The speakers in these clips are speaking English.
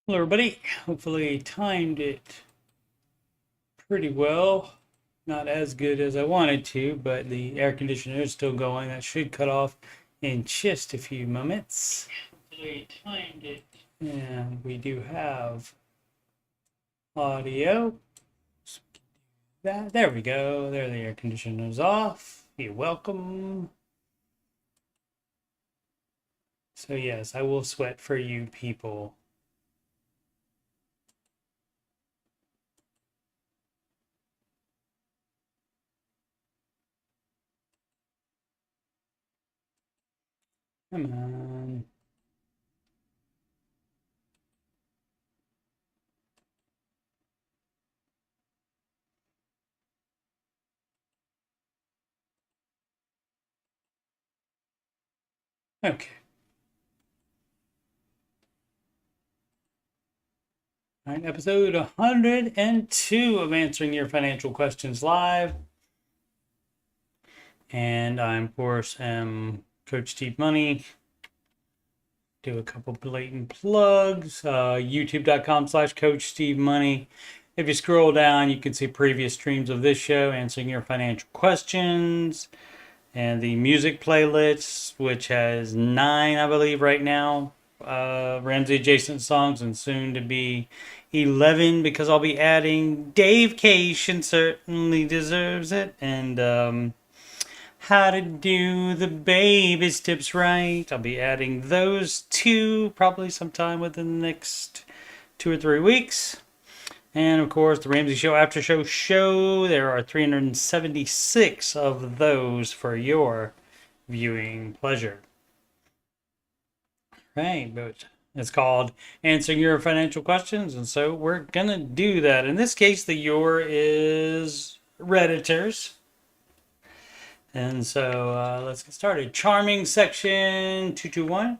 Hello, everybody. Hopefully, I timed it pretty well. Not as good as I wanted to, but the air conditioner is still going. That should cut off in just a few moments. Hopefully, I timed it. And we do have audio. There we go. There, the air conditioner is off. You're welcome. So, yes, I will sweat for you people. Come on. Okay. All right, episode 102 of Answering Your Financial Questions Live. And I, of course, am Coach Steve Money. Do a couple blatant plugs. YouTube.com/Coach Steve Money. If you scroll down, you can see previous streams of this show, Answering Your Financial Questions. And the music playlist, which has 9, I believe, right now. Ramsey adjacent songs, and soon to be 11, because I'll be adding Dave Cation certainly deserves it, and how to do the baby steps right. I'll be adding those two probably sometime within the next 2 or 3 weeks. And of course, the Ramsey Show After Show. There are 376 of those for your viewing pleasure. Right, but it's called Answering Your Financial Questions, and so we're gonna do that. In this case, the your is Redditors. And so let's get started. Charming section 221.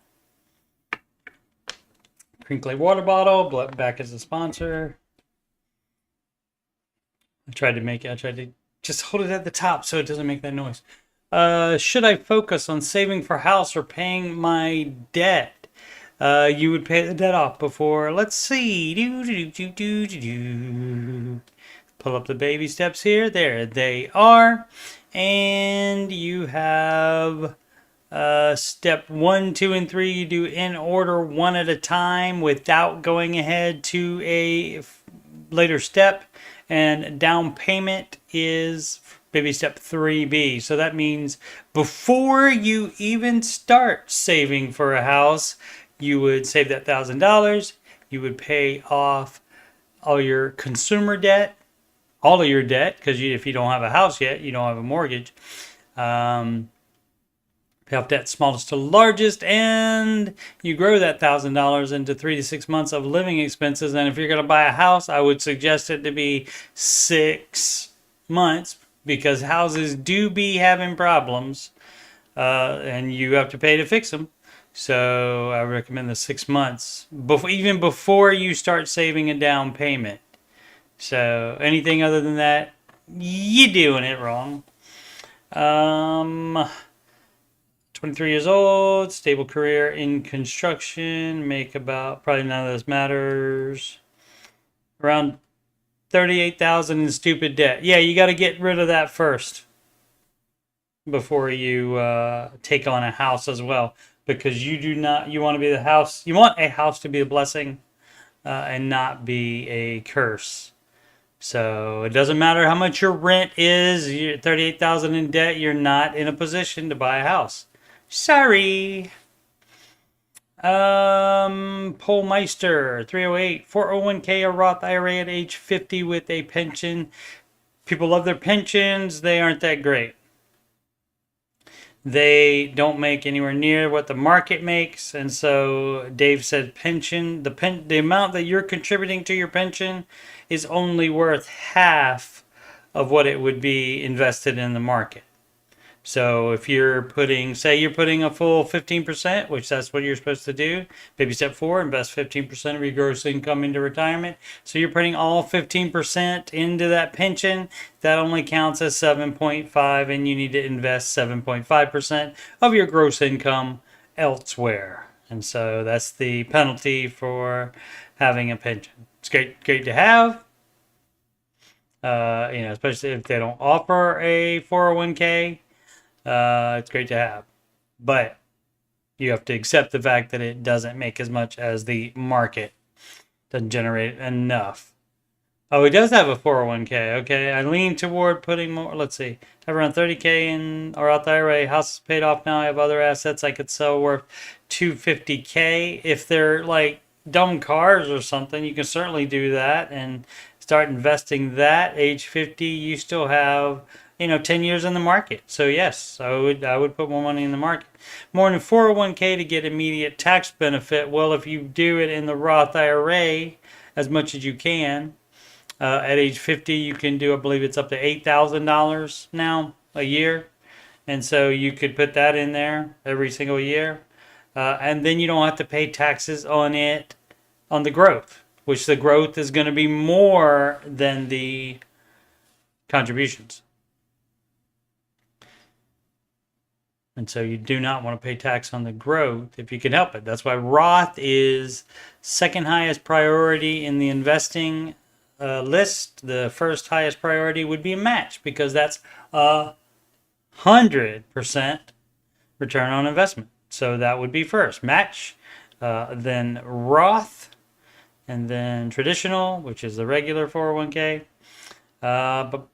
Crinkly water bottle, back as a sponsor. I tried to just hold it at the top so it doesn't make that noise. Should I focus on saving for a house or paying my debt? You would pay the debt off before. Let's see. Pull up the baby steps here. There they are. And you have step 1, 2, and 3. You do in order, one at a time, without going ahead to a later step. And down payment is baby step 3B. So that means before you even start saving for a house, you would save that $1,000. You would pay off all your consumer debt, all of your debt, because if you don't have a house yet, you don't have a mortgage. Pay off debt smallest to largest, and you grow that $1,000 into 3 to 6 months of living expenses. And if you're going to buy a house, I would suggest it to be 6 months, because houses do be having problems, and you have to pay to fix them. So I recommend the 6 months, even before you start saving a down payment. So anything other than that, you're doing it wrong. 23 years old, stable career in construction, make about, probably none of this matters, around 38,000 in stupid debt. Yeah, you got to get rid of that first before you take on a house as well, because you want to be the house, you want a house to be a blessing and not be a curse. So it doesn't matter how much your rent is, you're 38,000 in debt, you're not in a position to buy a house. Sorry. Polmeister 308, 401k or Roth IRA at age 50 with a pension. People love their pensions, they aren't that great. They don't make anywhere near what the market makes, and so Dave said pension, the amount that you're contributing to your pension is only worth half of what it would be invested in the market. So if you're putting, say you're putting a full 15%, which that's what you're supposed to do. Baby step 4, invest 15% of your gross income into retirement. So you're putting all 15% into that pension. That only counts as 7.5, and you need to invest 7.5% of your gross income elsewhere. And so that's the penalty for having a pension. It's great to have. Especially if they don't offer a 401k, it's great to have. But you have to accept the fact that it doesn't make as much as the market. Doesn't generate enough. Oh, he does have a 401k. Okay, I lean toward putting more. Let's see. I have around 30k in or out the IRA. House is paid off now. I have other assets I could sell worth 250k. If they're like dumb cars or something, you can certainly do that and start investing that. Age 50, you still have 10 years in the market. So yes, I would put more money in the market. More than 401k to get immediate tax benefit. Well, if you do it in the Roth IRA as much as you can. At age 50, you can do, I believe it's up to $8,000 now a year. And so you could put that in there every single year. And then you don't have to pay taxes on it, on the growth, which the growth is going to be more than the contributions. And so you do not want to pay tax on the growth if you can help it. That's why Roth is second highest priority in the investing list. The first highest priority would be a match because that's 100% return on investment. So that would be first match, then Roth, and then traditional, which is the regular 401k. But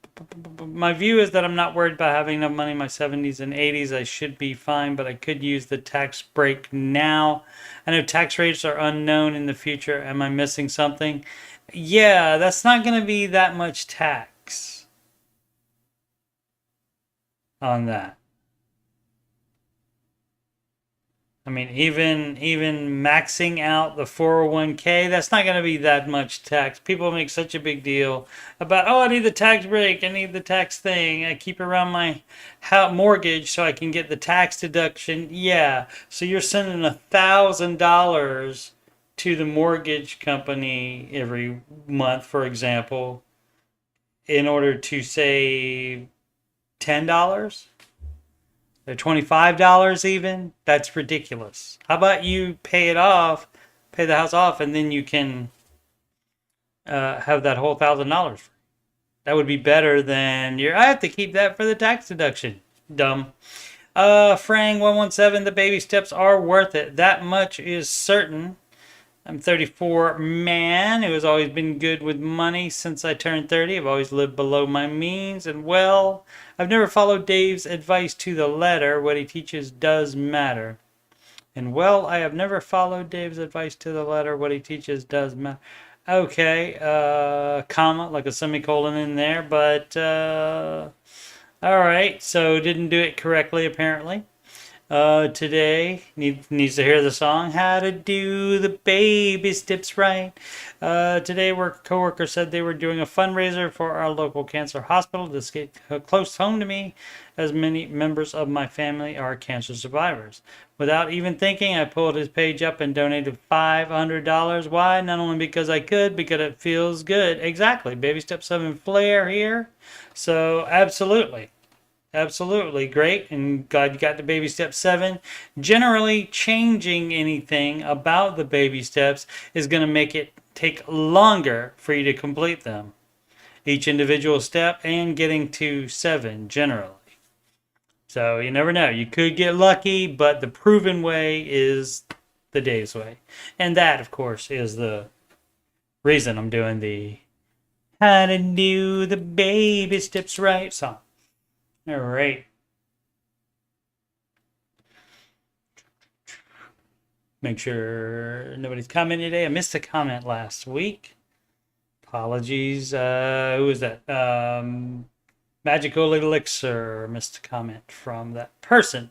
my view is that I'm not worried about having enough money in my 70s and 80s. I should be fine, but I could use the tax break now. I know tax rates are unknown in the future. Am I missing something? Yeah, that's not going to be that much tax on that. I mean, even maxing out the 401k, that's not going to be that much tax. People make such a big deal about, I need the tax break, I need the tax thing, I keep around my mortgage so I can get the tax deduction. Yeah, so you're sending $1,000 to the mortgage company every month, for example, in order to save $10 or $25 even. That's ridiculous. How about you pay the house off, and then you can have that whole $1,000. That would be better than I have to keep that for the tax deduction. Dumb. Frang 117, the baby steps are worth it. That much is certain. I'm 34 man who has always been good with money since I turned 30. I've always lived below my means, and I've never followed Dave's advice to the letter. What he teaches does matter. And I have never followed Dave's advice to the letter. What he teaches does matter. Okay, comma, like a semicolon in there, but all right, so didn't do it correctly apparently. Today needs to hear the song How to Do the Baby Steps Right. Today work coworker said they were doing a fundraiser for our local cancer hospital. This get close home to me as many members of my family are cancer survivors. Without even thinking, I pulled his page up and donated $500. Why? Not only because I could, because it feels good. Exactly. Baby Step 7 flair here. So absolutely. Absolutely great, and glad you got to baby step 7. Generally, changing anything about the baby steps is going to make it take longer for you to complete them. Each individual step and getting to 7 generally. So you never know. You could get lucky, but the proven way is the Dave's way. And that, of course, is the reason I'm doing the How to Do the Baby Steps Right song. All right. Make sure nobody's commented today. I missed a comment last week. Apologies. Who was that? Magical Elixir. Missed a comment from that person.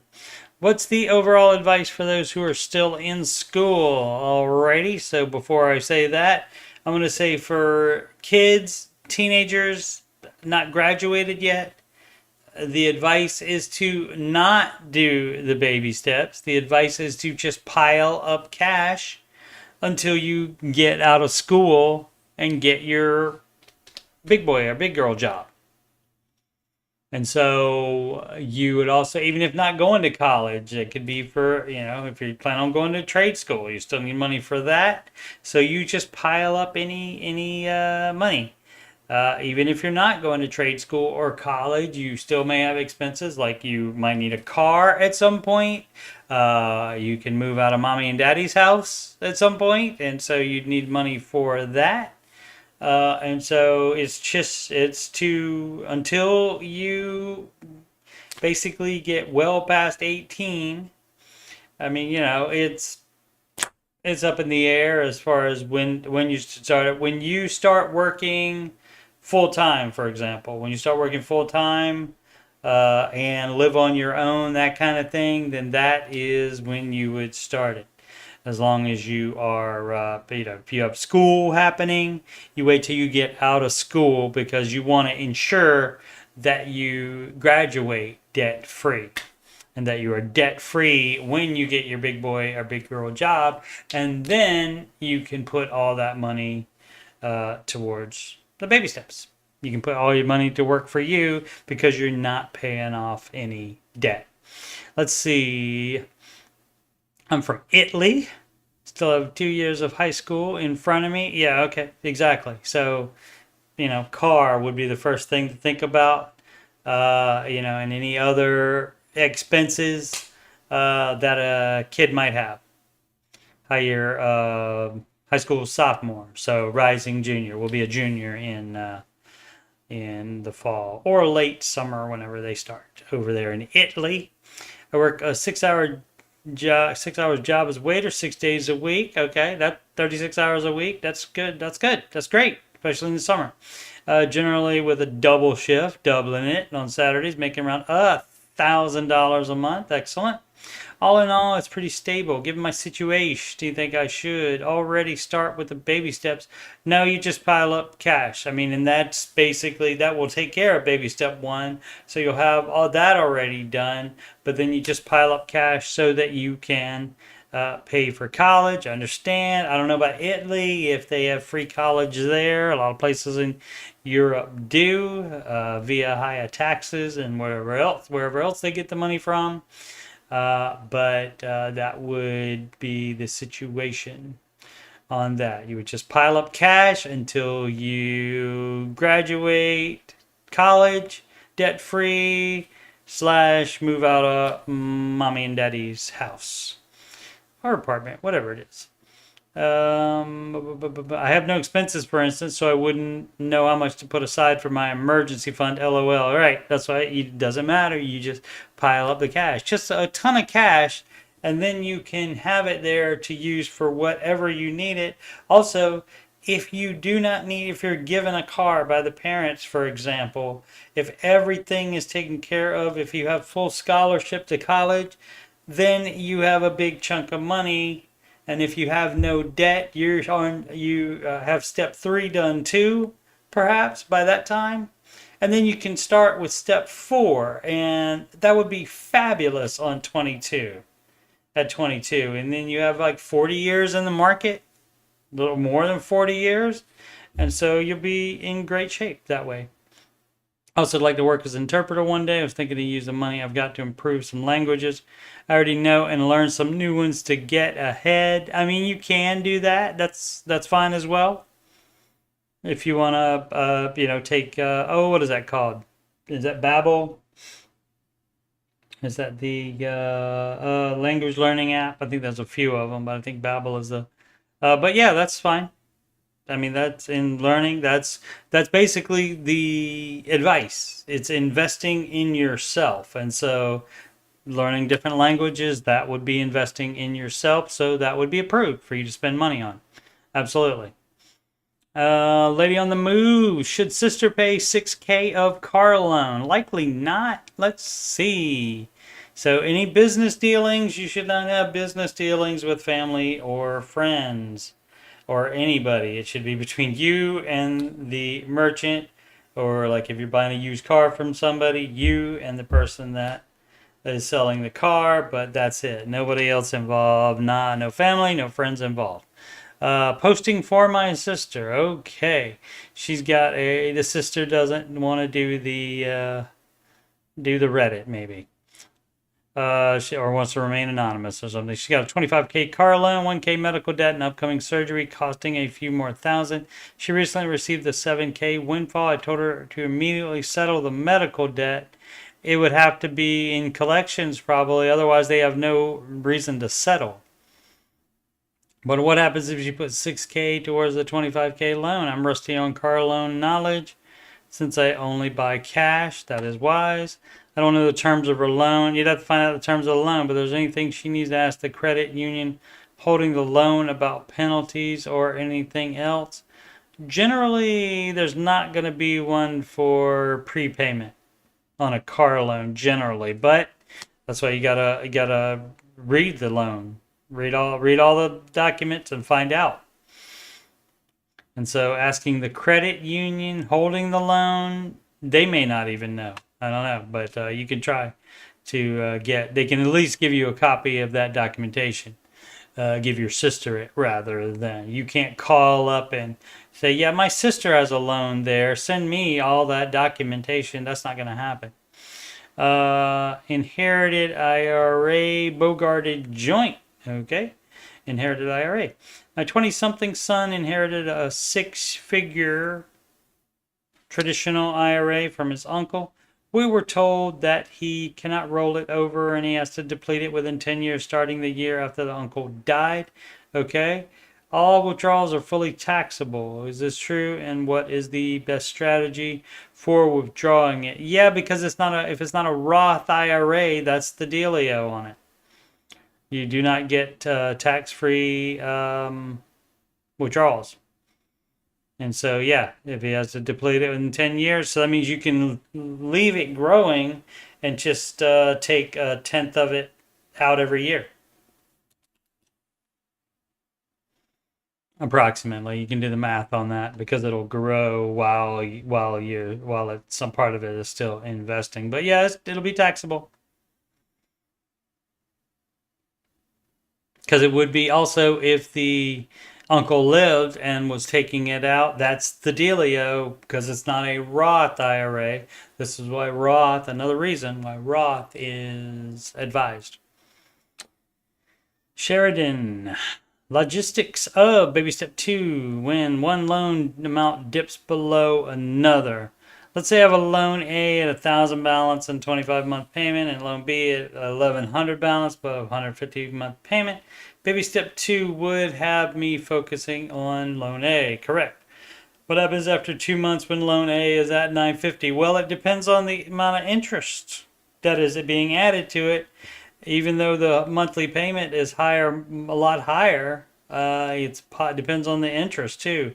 What's the overall advice for those who are still in school? Alrighty. So before I say that, I'm going to say for kids, teenagers, not graduated yet, the advice is to not do the baby steps. The advice is to just pile up cash until you get out of school and get your big boy or big girl job. And so you would also, even if not going to college, it could be for, if you plan on going to trade school, you still need money for that. So you just pile up any money. Even if you're not going to trade school or college, you still may have expenses, like you might need a car at some point. You can move out of mommy and daddy's house at some point, and so you'd need money for that. And so it's to until you basically get well past 18. I mean, it's up in the air as far as when you start it. When you start working full time, for example, when you start working full time and live on your own, that kind of thing, then that is when you would start it. As long as you are, if you have school happening, you wait till you get out of school because you want to ensure that you graduate debt free and that you are debt free when you get your big boy or big girl job. And then you can put all that money towards the baby steps. You can put all your money to work for you because you're not paying off any debt. Let's see. I'm from Italy. Still have 2 years of high school in front of me. Yeah, okay, exactly. So, car would be the first thing to think about. And any other expenses that a kid might have. High school sophomore, so rising junior will be a junior in the fall or late summer whenever they start over there in Italy. I work a 6 hour job, 6 hours job as waiter, 6 days a week. Okay, that 36 hours a week. That's good. That's good. That's great, especially in the summer. Generally with a double shift, doubling it on Saturdays, making around $1,000 a month. Excellent. All in all, it's pretty stable. Given my situation, do you think I should already start with the baby steps? No, you just pile up cash. I mean, and that's basically, that will take care of baby step one. So you'll have all that already done, but then you just pile up cash so that you can pay for college. I understand. I don't know about Italy, if they have free college there. A lot of places in Europe do via higher taxes and wherever else they get the money from. But that would be the situation on that. You would just pile up cash until you graduate college, debt free, / move out of mommy and daddy's house or apartment, whatever it is. I have no expenses, for instance, so I wouldn't know how much to put aside for my emergency fund. LOL. All right, that's why it doesn't matter. You just pile up the cash, just a ton of cash, and then you can have it there to use for whatever you need it. Also, if you do not need, if you're given a car by the parents, for example, if everything is taken care of, if you have full scholarship to college, then you have a big chunk of money. And if you have no debt, you have step 3 done too, perhaps by that time. And then you can start with step 4, and that would be fabulous on 22. At 22, and then you have like 40 years in the market, a little more than 40 years, and so you'll be in great shape that way. I also like to work as an interpreter one day. I was thinking to use the money I've got to improve some languages I already know and learn some new ones to get ahead. I mean, you can do that. That's fine as well. If you want to, take, what is that called? Is that Babbel? Is that the language learning app? I think there's a few of them, but I think Babbel is the. But yeah, that's fine. I mean, that's in learning. That's basically the advice. It's investing in yourself, and so learning different languages, that would be investing in yourself. So that would be approved for you to spend money on. Absolutely. Lady on the move. Should sister pay $6K of car loan? Likely not. Let's see. So any business dealings, you should not have business dealings with family or friends or anybody. It should be between you and the merchant, or like if you're buying a used car from somebody, you and the person that is selling the car, but that's it. Nobody else involved. No family, no friends involved. Posting for my sister. Okay. She's got the sister doesn't want to do do the Reddit maybe. Or wants to remain anonymous or something. She got a 25K car loan, 1K medical debt, and upcoming surgery costing a few more thousand. She recently received a 7K windfall. I told her to immediately settle the medical debt. It would have to be in collections probably, otherwise they have no reason to settle. But what happens if you put 6K towards the 25K loan? I'm rusty on car loan knowledge since I only buy cash. That is wise. I don't know the terms of her loan. You'd have to find out the terms of the loan, but if there's anything she needs to ask the credit union holding the loan about penalties or anything else. Generally, there's not going to be one for prepayment on a car loan generally, but that's why you gotta read the loan. Read all the documents and find out. And so asking the credit union holding the loan, they may not even know. I don't know, but you can try to they can at least give you a copy of that documentation. Give your sister it rather than, you can't call up and say, yeah, my sister has a loan there. Send me all that documentation. That's not going to happen. Inherited IRA, Bogarted joint. Okay. Inherited IRA. My 20-something son inherited a 6-figure traditional IRA from his uncle. We were told that he cannot roll it over and he has to deplete it within 10 years starting the year after the uncle died. Okay. All withdrawals are fully taxable. Is this true? And what is the best strategy for withdrawing it? Yeah, because if it's not a Roth IRA, that's the dealio on it. You do not get tax-free withdrawals. And so, yeah, if he has to deplete it in 10 years, so that means you can leave it growing and just take a tenth of it out every year. Approximately. You can do the math on that because it'll grow while some part of it is still investing. But yeah, it'll be taxable. Because it would be also if the uncle lived and was taking it out, that's the dealio, because it's not a Roth IRA. This is why another reason why Roth is advised. Sheridan, logistics of baby step 2, when one loan amount dips below another. Let's say I have a loan A at 1,000 balance and 25-month payment, and loan B at 1,100 balance but 150-month payment. Baby step 2 would have me focusing on loan A. Correct. What happens after 2 months when loan A is at 950? Well, it depends on the amount of interest that is being added to it. Even though the monthly payment is higher, a lot higher, it depends on the interest too.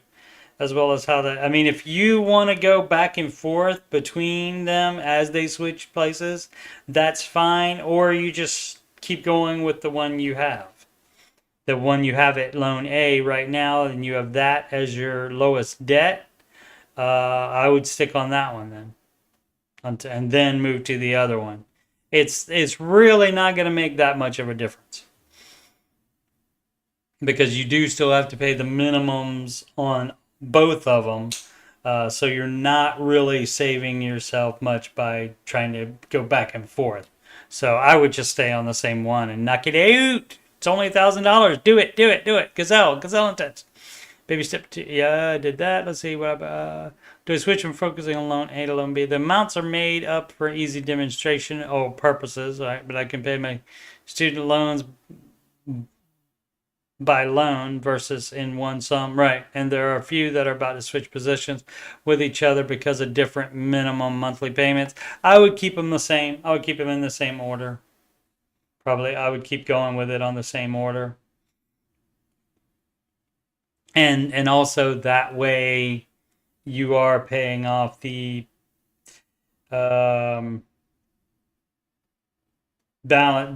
As well as how I mean, if you want to go back and forth between them as they switch places, that's fine. Or you just keep going with the one you have. The one you have at loan A right now, and you have that as your lowest debt. I would stick on that one then. And then move to the other one. It's really not going to make that much of a difference. Because you do still have to pay the minimums on both of them, so you're not really saving yourself much by trying to go back and forth. So I would just stay on the same one and knock it out. It's only $1,000. Do it. Gazelle intense. Baby step 2. Yeah, I did that. Let's see what. Do I switch from focusing on loan A to loan B? The amounts are made up for easy demonstration or purposes, right? But I can pay my student loans by loan versus in one sum, right? And there are a few that are about to switch positions with each other because of different minimum monthly payments. I would keep them the same. I would keep them in the same order. Probably I would keep going with it on the same order. And also that way you are paying off the balance.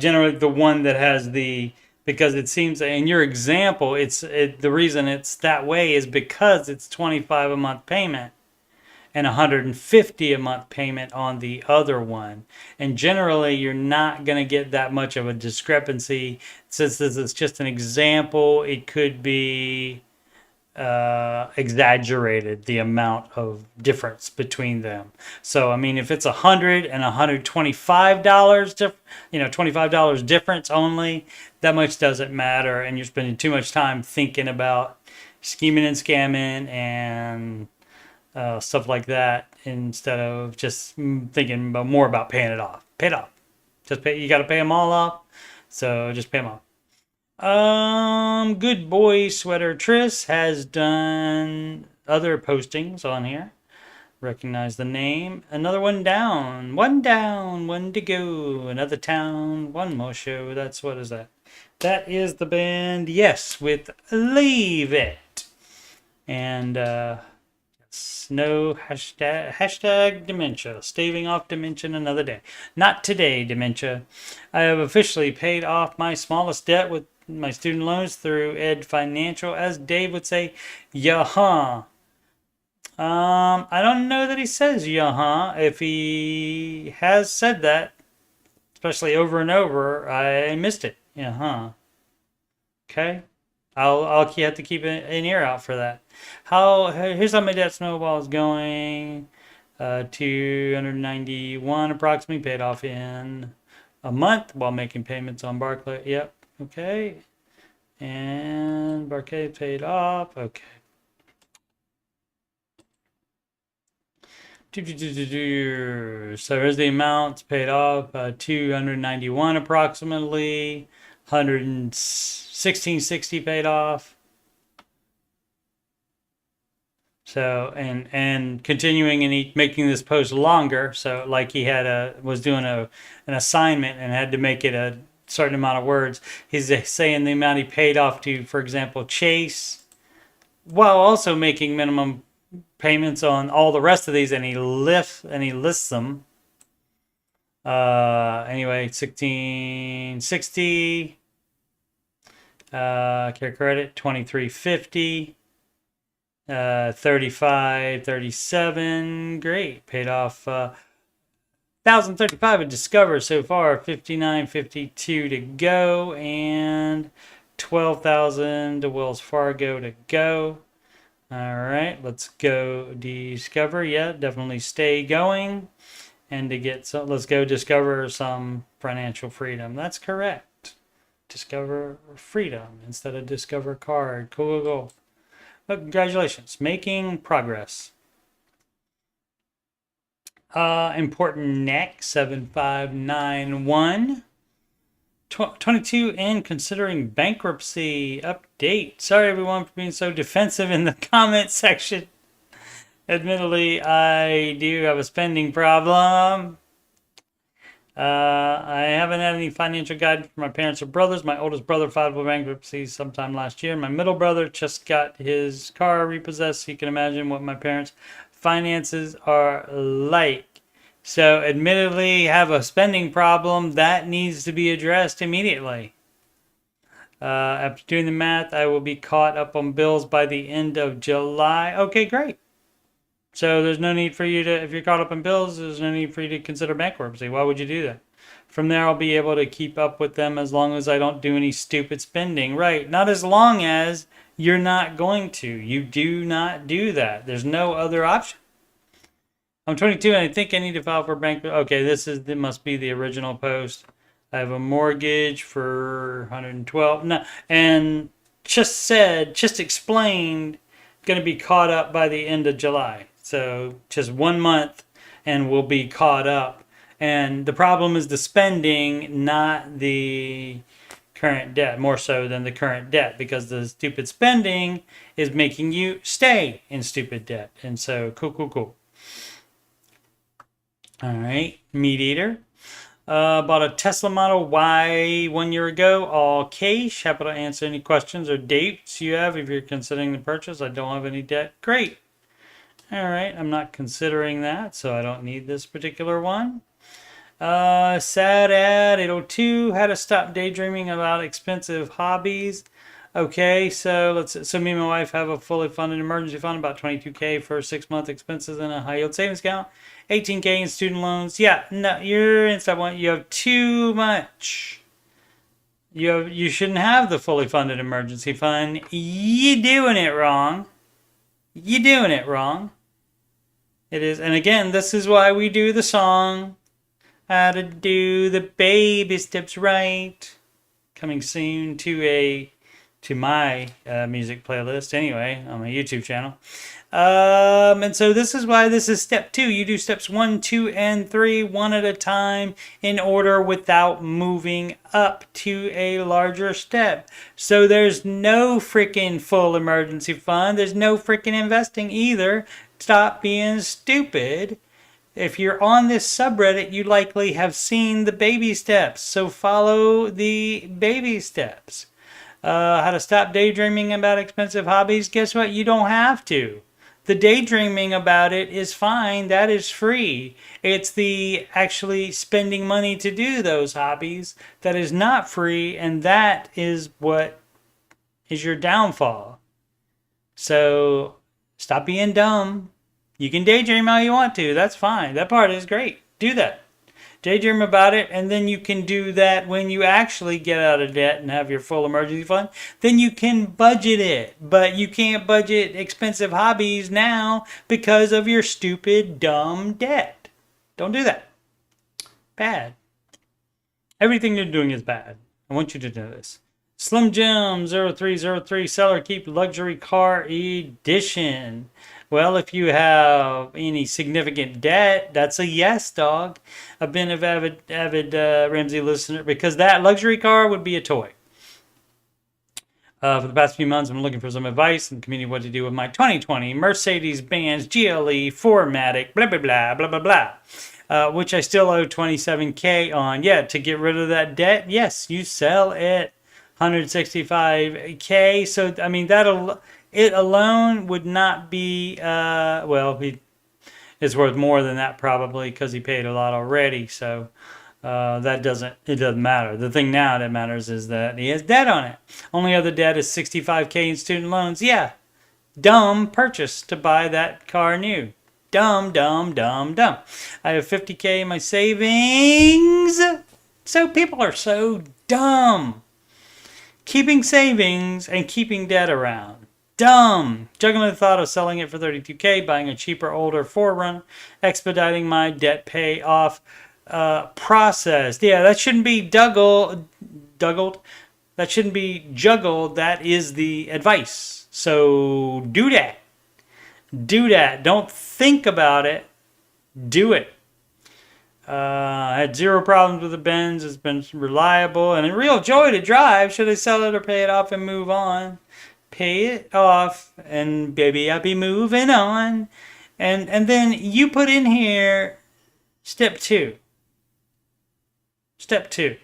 Generally the one that has because it seems in your example, the reason it's that way is because it's $25 a month payment and $150 a month payment on the other one. And generally, you're not going to get that much of a discrepancy. Since this is just an example, it could be exaggerated the amount of difference between them. So I mean, if it's $100 and $125, $25 difference only, that much doesn't matter, and you're spending too much time thinking about scheming and scamming and stuff like that instead of just thinking more about paying it off. Pay it off. Just pay. You got to pay them all off. So just pay them off. Good boy Sweater Triss has done other postings on here. Recognize the name. Another one down, one to go. Another town, one more show. What is that? That is the band Yes with Leave It. And no hashtag dementia. Staving off dementia another day. Not today, dementia. I have officially paid off my smallest debt with my student loans through Ed Financial. As Dave would say, yeah-huh. I don't know that he says yeah-huh. If he has said that, especially over and over, I missed it. Yeah-huh. Okay. I'll have to keep an ear out for that. Here's how my debt snowball is going. 291 approximately paid off in a month while making payments on Barclay. Yep. Okay. And Barclay paid off. Okay. So here's the amounts paid off. 291 approximately. 116.60 paid off. So and continuing and making this post longer. So like he was doing an assignment and had to make it a certain amount of words. He's saying the amount he paid off to, for example, Chase, while also making minimum payments on all the rest of these, and he lists them. Anyway, 1660. Care credit 2350. 3537. Great. Paid off 1035 at Discover so far. 5952 to go, and 12,000 to Wells Fargo to go. All right, let's go Discover. Yeah, definitely stay going. And let's go discover some financial freedom. That's correct. Discover freedom instead of discover card. Cool. But congratulations, making progress. Important next 7591. 22 and considering bankruptcy update. Sorry everyone for being so defensive in the comment section. Admittedly, I do have a spending problem. I haven't had any financial guidance from my parents or brothers. My oldest brother filed for bankruptcy sometime last year. My middle brother just got his car repossessed. You can imagine what my parents' finances are like. So, admittedly, have a spending problem that needs to be addressed immediately. After doing the math, I will be caught up on bills by the end of July. Okay, great. So there's no need for you to, if you're caught up in bills, there's no need for you to consider bankruptcy. Why would you do that? From there, I'll be able to keep up with them as long as I don't do any stupid spending. Right. Not as long as you're not going to. You do not do that. There's no other option. I'm 22 and I think I need to file for bankruptcy. Okay, it must be the original post. I have a mortgage for 112. No, and just explained, going to be caught up by the end of July. So just 1 month and we'll be caught up. And the problem is the spending, not the current debt, more so than the current debt, because the stupid spending is making you stay in stupid debt. And so, cool. All right, Meat Eater. Bought a Tesla Model Y 1 year ago, all cash. Happy to answer any questions or dates you have if you're considering the purchase. I don't have any debt. Great. All right, I'm not considering that, so I don't need this particular one. Sad ad 802. How to stop daydreaming about expensive hobbies. Okay, so me and my wife have a fully funded emergency fund, about $22K for 6-month expenses and a high yield savings account. $18K in student loans. Yeah, no, you're in step one. You have too much. You shouldn't have the fully funded emergency fund. You're doing it wrong. You're doing it wrong. It is, and again, this is why we do the song. How to do the baby steps right. Coming soon to my music playlist anyway on my YouTube channel. And so this is why this is step 2. You do steps 1, 2, and 3 one at a time in order without moving up to a larger step. So there's no freaking full emergency fund. There's no freaking investing either. Stop being stupid. If you're on this subreddit, you likely have seen the baby steps. So follow the baby steps. How to stop daydreaming about expensive hobbies. Guess what? You don't have to. The daydreaming about it is fine. That is free. It's the actually spending money to do those hobbies that is not free, and that is what is your downfall. So stop being dumb. You can daydream all you want to. That's fine. That part is great. Do that. Daydream about it, and then you can do that when you actually get out of debt and have your full emergency fund. Then you can budget it, but you can't budget expensive hobbies now because of your stupid, dumb debt. Don't do that. Bad. Everything you're doing is bad. I want you to know this. Slim Jim 0303 Seller Keep Luxury Car Edition. Well, if you have any significant debt, that's a yes, dog. I've been an avid Ramsey listener because that luxury car would be a toy. For the past few months, I'm looking for some advice in the community what to do with my 2020 Mercedes-Benz GLE 4MATIC, blah, blah, blah, blah, blah, blah, which I still owe $27K on. Yeah, to get rid of that debt, yes, you sell it $165K. So, I mean, it alone would not be, it's worth more than that probably because he paid a lot already. So it doesn't matter. The thing now that matters is that he has debt on it. Only other debt is $65K in student loans. Yeah, dumb purchase to buy that car new. Dumb, dumb, dumb, dumb. I have $50K in my savings. So people are so dumb. Keeping savings and keeping debt around. Dumb. Juggling the thought of selling it for $32K, buying a cheaper, older 4Runner, expediting my debt payoff process. Yeah, that shouldn't be That shouldn't be juggled. That is the advice. So do that. Do that. Don't think about it. Do it. I had zero problems with the Benz. It's been reliable and a real joy to drive. Should I sell it or pay it off and move on? Pay it off, and baby, I'll be moving on. And then you put in here step 2. Step 2.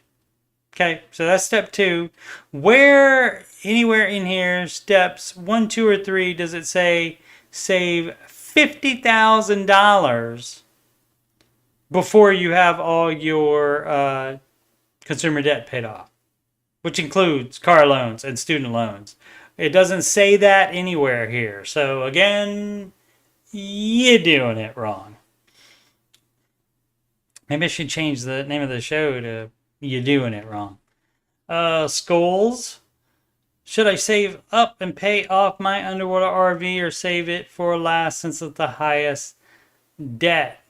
Okay, so that's step 2. Where, anywhere in here, steps 1, 2, or 3, does it say save $50,000 before you have all your consumer debt paid off, which includes car loans and student loans? It doesn't say that anywhere here. So again, you're doing it wrong. Maybe I should change the name of the show to You're Doing It Wrong. Skulls. Should I save up and pay off my underwater RV or save it for last since it's the highest debt?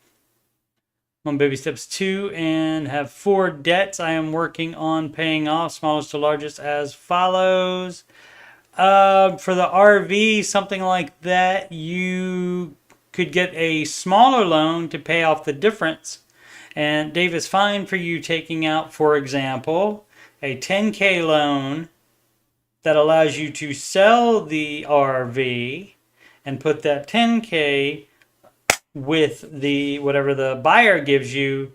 I'm on baby steps 2 and have 4 debts I am working on paying off, smallest to largest as follows. For the RV, something like that, you could get a smaller loan to pay off the difference. And Dave is fine for you taking out, for example, a $10K loan that allows you to sell the RV and put that $10K with the whatever the buyer gives you.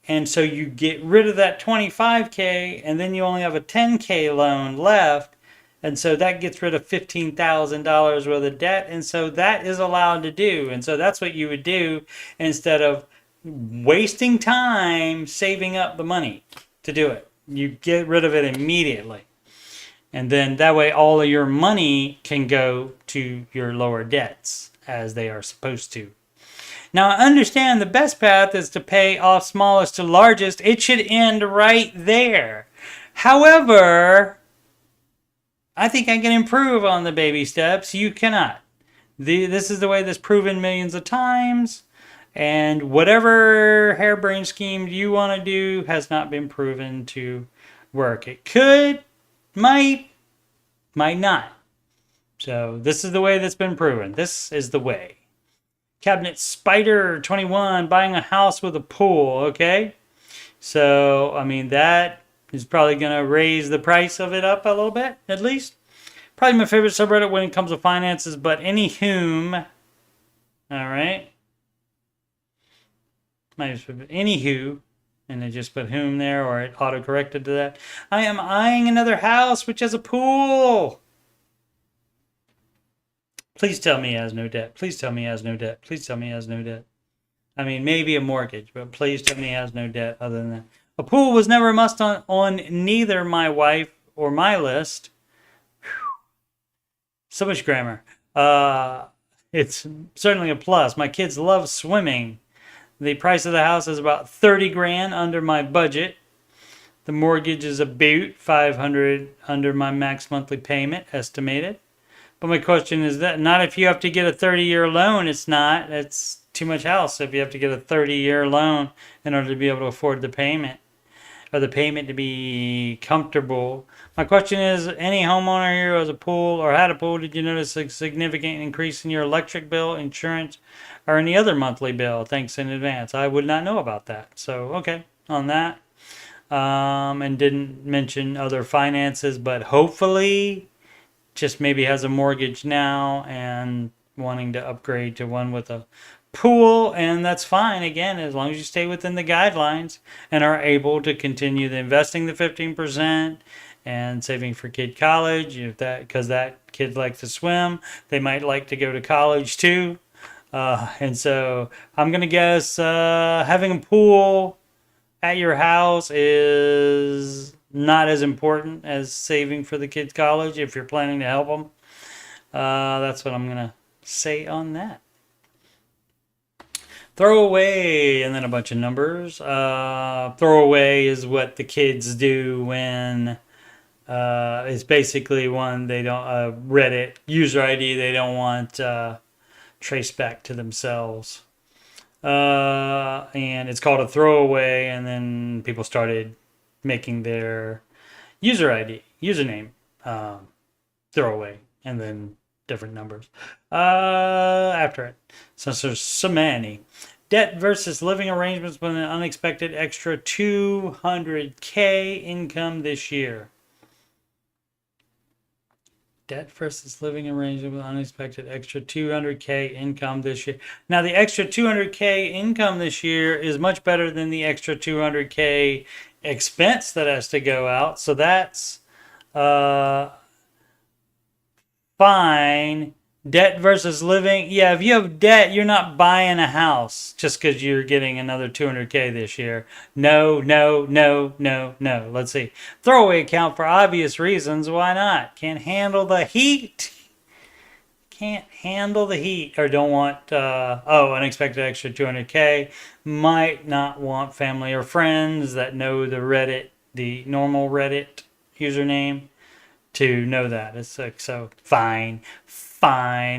And so you get rid of that $25K and then you only have a $10K loan left. And so that gets rid of $15,000 worth of debt. And so that is allowed to do. And so that's what you would do instead of wasting time saving up the money to do it. You get rid of it immediately. And then that way all of your money can go to your lower debts as they are supposed to. Now, I understand the best path is to pay off smallest to largest. It should end right there. However, I think I can improve on the baby steps. You cannot. This is the way that's proven millions of times. And whatever harebrained scheme you want to do has not been proven to work. It could, might not. So this is the way that's been proven. This is the way. Cabinet Spider 21, buying a house with a pool, okay? So, I mean, that is probably going to raise the price of it up a little bit, at least. Probably my favorite subreddit when it comes to finances, but anywho, all right? Anywho, and I just put whom there, or it auto-corrected to that. I am eyeing another house which has a pool. Please tell me he has no debt. Please tell me he has no debt. Please tell me he has no debt. I mean, maybe a mortgage, but please tell me he has no debt other than that. A pool was never a must on neither my wife or my list. Whew. So much grammar. It's certainly a plus. My kids love swimming. The price of the house is about 30 grand under my budget. The mortgage is about 500 under my max monthly payment estimated. But my question is that not if you have to get a 30-year loan. It's not. That's too much house if you have to get a 30-year loan in order to be able to afford the payment, or the payment to be comfortable. My question is, any homeowner here who has a pool or had a pool, did you notice a significant increase in your electric bill, insurance, or any other monthly bill? Thanks in advance. I would not know about that. So, okay, on that. And didn't mention other finances, but hopefully just maybe has a mortgage now and wanting to upgrade to one with a pool, and that's fine, again, as long as you stay within the guidelines and are able to continue the investing the 15% and saving for kid college, if that, because that kid likes to swim, they might like to go to college too, and so I'm gonna guess having a pool at your house is not as important as saving for the kids college if you're planning to help them. That's what I'm gonna say on that. Throwaway, and then a bunch of numbers. Throwaway is what the kids do when it's basically one they don't Reddit user ID they don't want traced back to themselves, and it's called a throwaway. And then people started making their username throwaway, and then different numbers after it. So there's so many. Debt versus living arrangements with an unexpected extra 200K income this year. Debt versus living arrangement with unexpected extra 200K income this year. Now, the extra 200K income this year is much better than the extra 200K expense that has to go out. So that's fine. Debt versus living. Yeah, if you have debt, you're not buying a house just because you're getting another 200K this year. No. Let's see. Throwaway account for obvious reasons. Why not? Can't handle the heat. Can't handle the heat, or don't want, unexpected extra 200K. Might not want family or friends that know the Reddit, the normal Reddit username, to know that. It's like, so fine.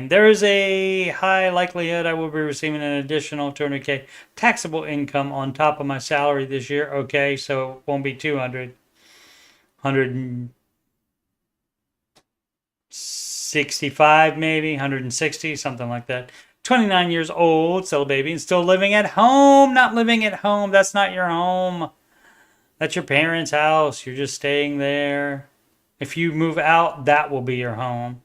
There is a high likelihood I will be receiving an additional 200K taxable income on top of my salary this year. Okay, so it won't be 200. 165 maybe, 160, something like that. 29 years old, still a baby, and still living at home. Not living at home. That's not your home. That's your parents' house. You're just staying there. If you move out, that will be your home.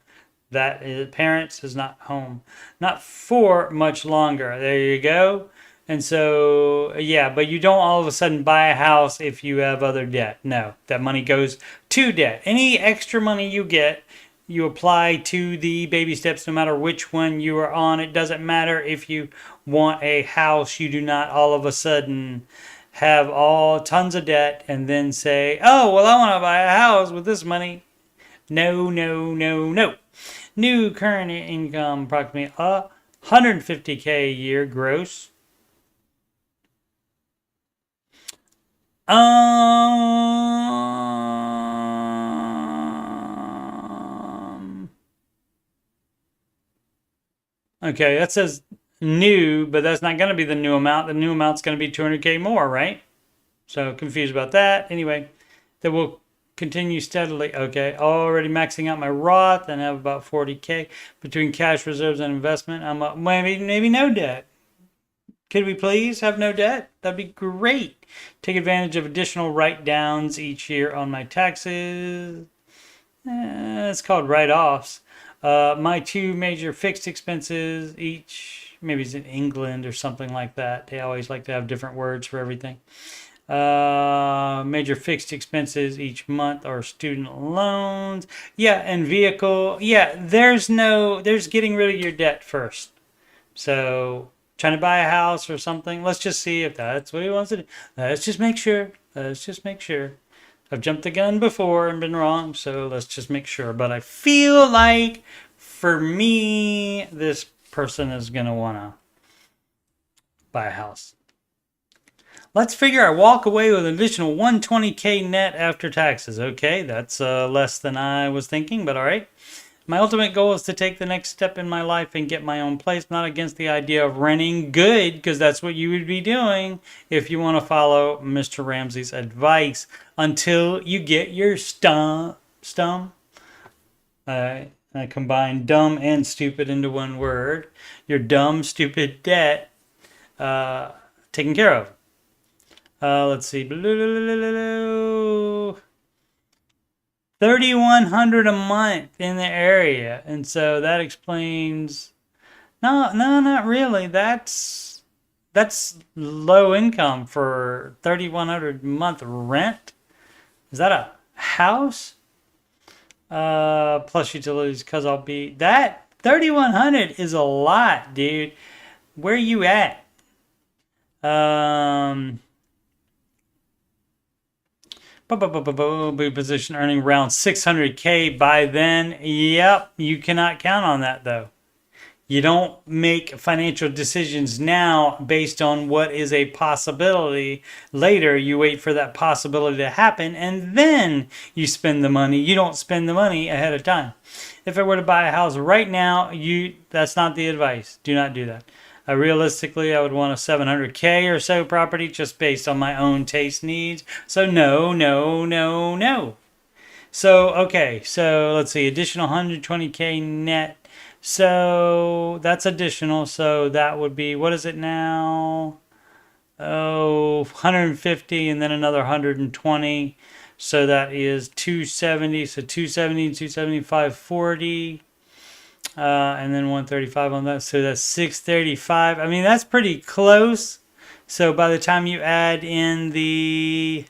That is, parents is not home. Not for much longer. There you go. And so, yeah, but you don't all of a sudden buy a house if you have other debt. No, that money goes to debt. Any extra money you get, you apply to the baby steps no matter which one you are on. It doesn't matter if you want a house. You do not all of a sudden have all tons of debt and then say, oh, well, I want to buy a house with this money. No. New current income approximately 150K a year gross. Okay, that says new, but that's not going to be the new amount. The new amount's going to be 200K more, right? So confused about that. Anyway, then we'll continue steadily. Okay, already maxing out my Roth and have about 40K between cash reserves and investment. I'm up, maybe no debt. Could we please have no debt? That'd be great. Take advantage of additional write-downs each year on my taxes. It's called write-offs. My two major fixed expenses each, maybe it's in England or something like that. They always like to have different words for everything. Major fixed expenses each month are student loans. Yeah, and vehicle. Yeah, there's getting rid of your debt first. So trying to buy a house or something. Let's just see if that's what he wants to do. Let's just make sure. I've jumped the gun before and been wrong, so let's just make sure. But I feel like, for me, this person is going to want to buy a house. Let's figure I walk away with an additional 120K net after taxes. Okay, that's less than I was thinking, but all right. My ultimate goal is to take the next step in my life and get my own place. Not against the idea of renting. Good, because that's what you would be doing if you want to follow Mr. Ramsey's advice until you get your I combine dumb and stupid into one word. Your dumb, stupid debt taken care of. Let's see. 3,100 a month in the area, and so that explains. No, not really. That's low income for 3,100 month rent. Is that a house? Plus utilities, because I'll be that 3,100 is a lot, dude. Where you at? Be position earning around 600K by then. Yep, you cannot count on that though. You don't make financial decisions now based on what is a possibility. Later, you wait for that possibility to happen and then you spend the money. You don't spend the money ahead of time. If I were to buy a house right now, that's not the advice. Do not do that. Realistically, I would want a 700K or so property just based on my own taste needs. So no. So, okay, so let's see, additional 120K net. So that's additional. So that would be, what is it now? 150 and then another 120. So that is 270. So 270 and 275, 40. And then 135 on that, so that's 635. I mean, that's pretty close. So by the time you add in the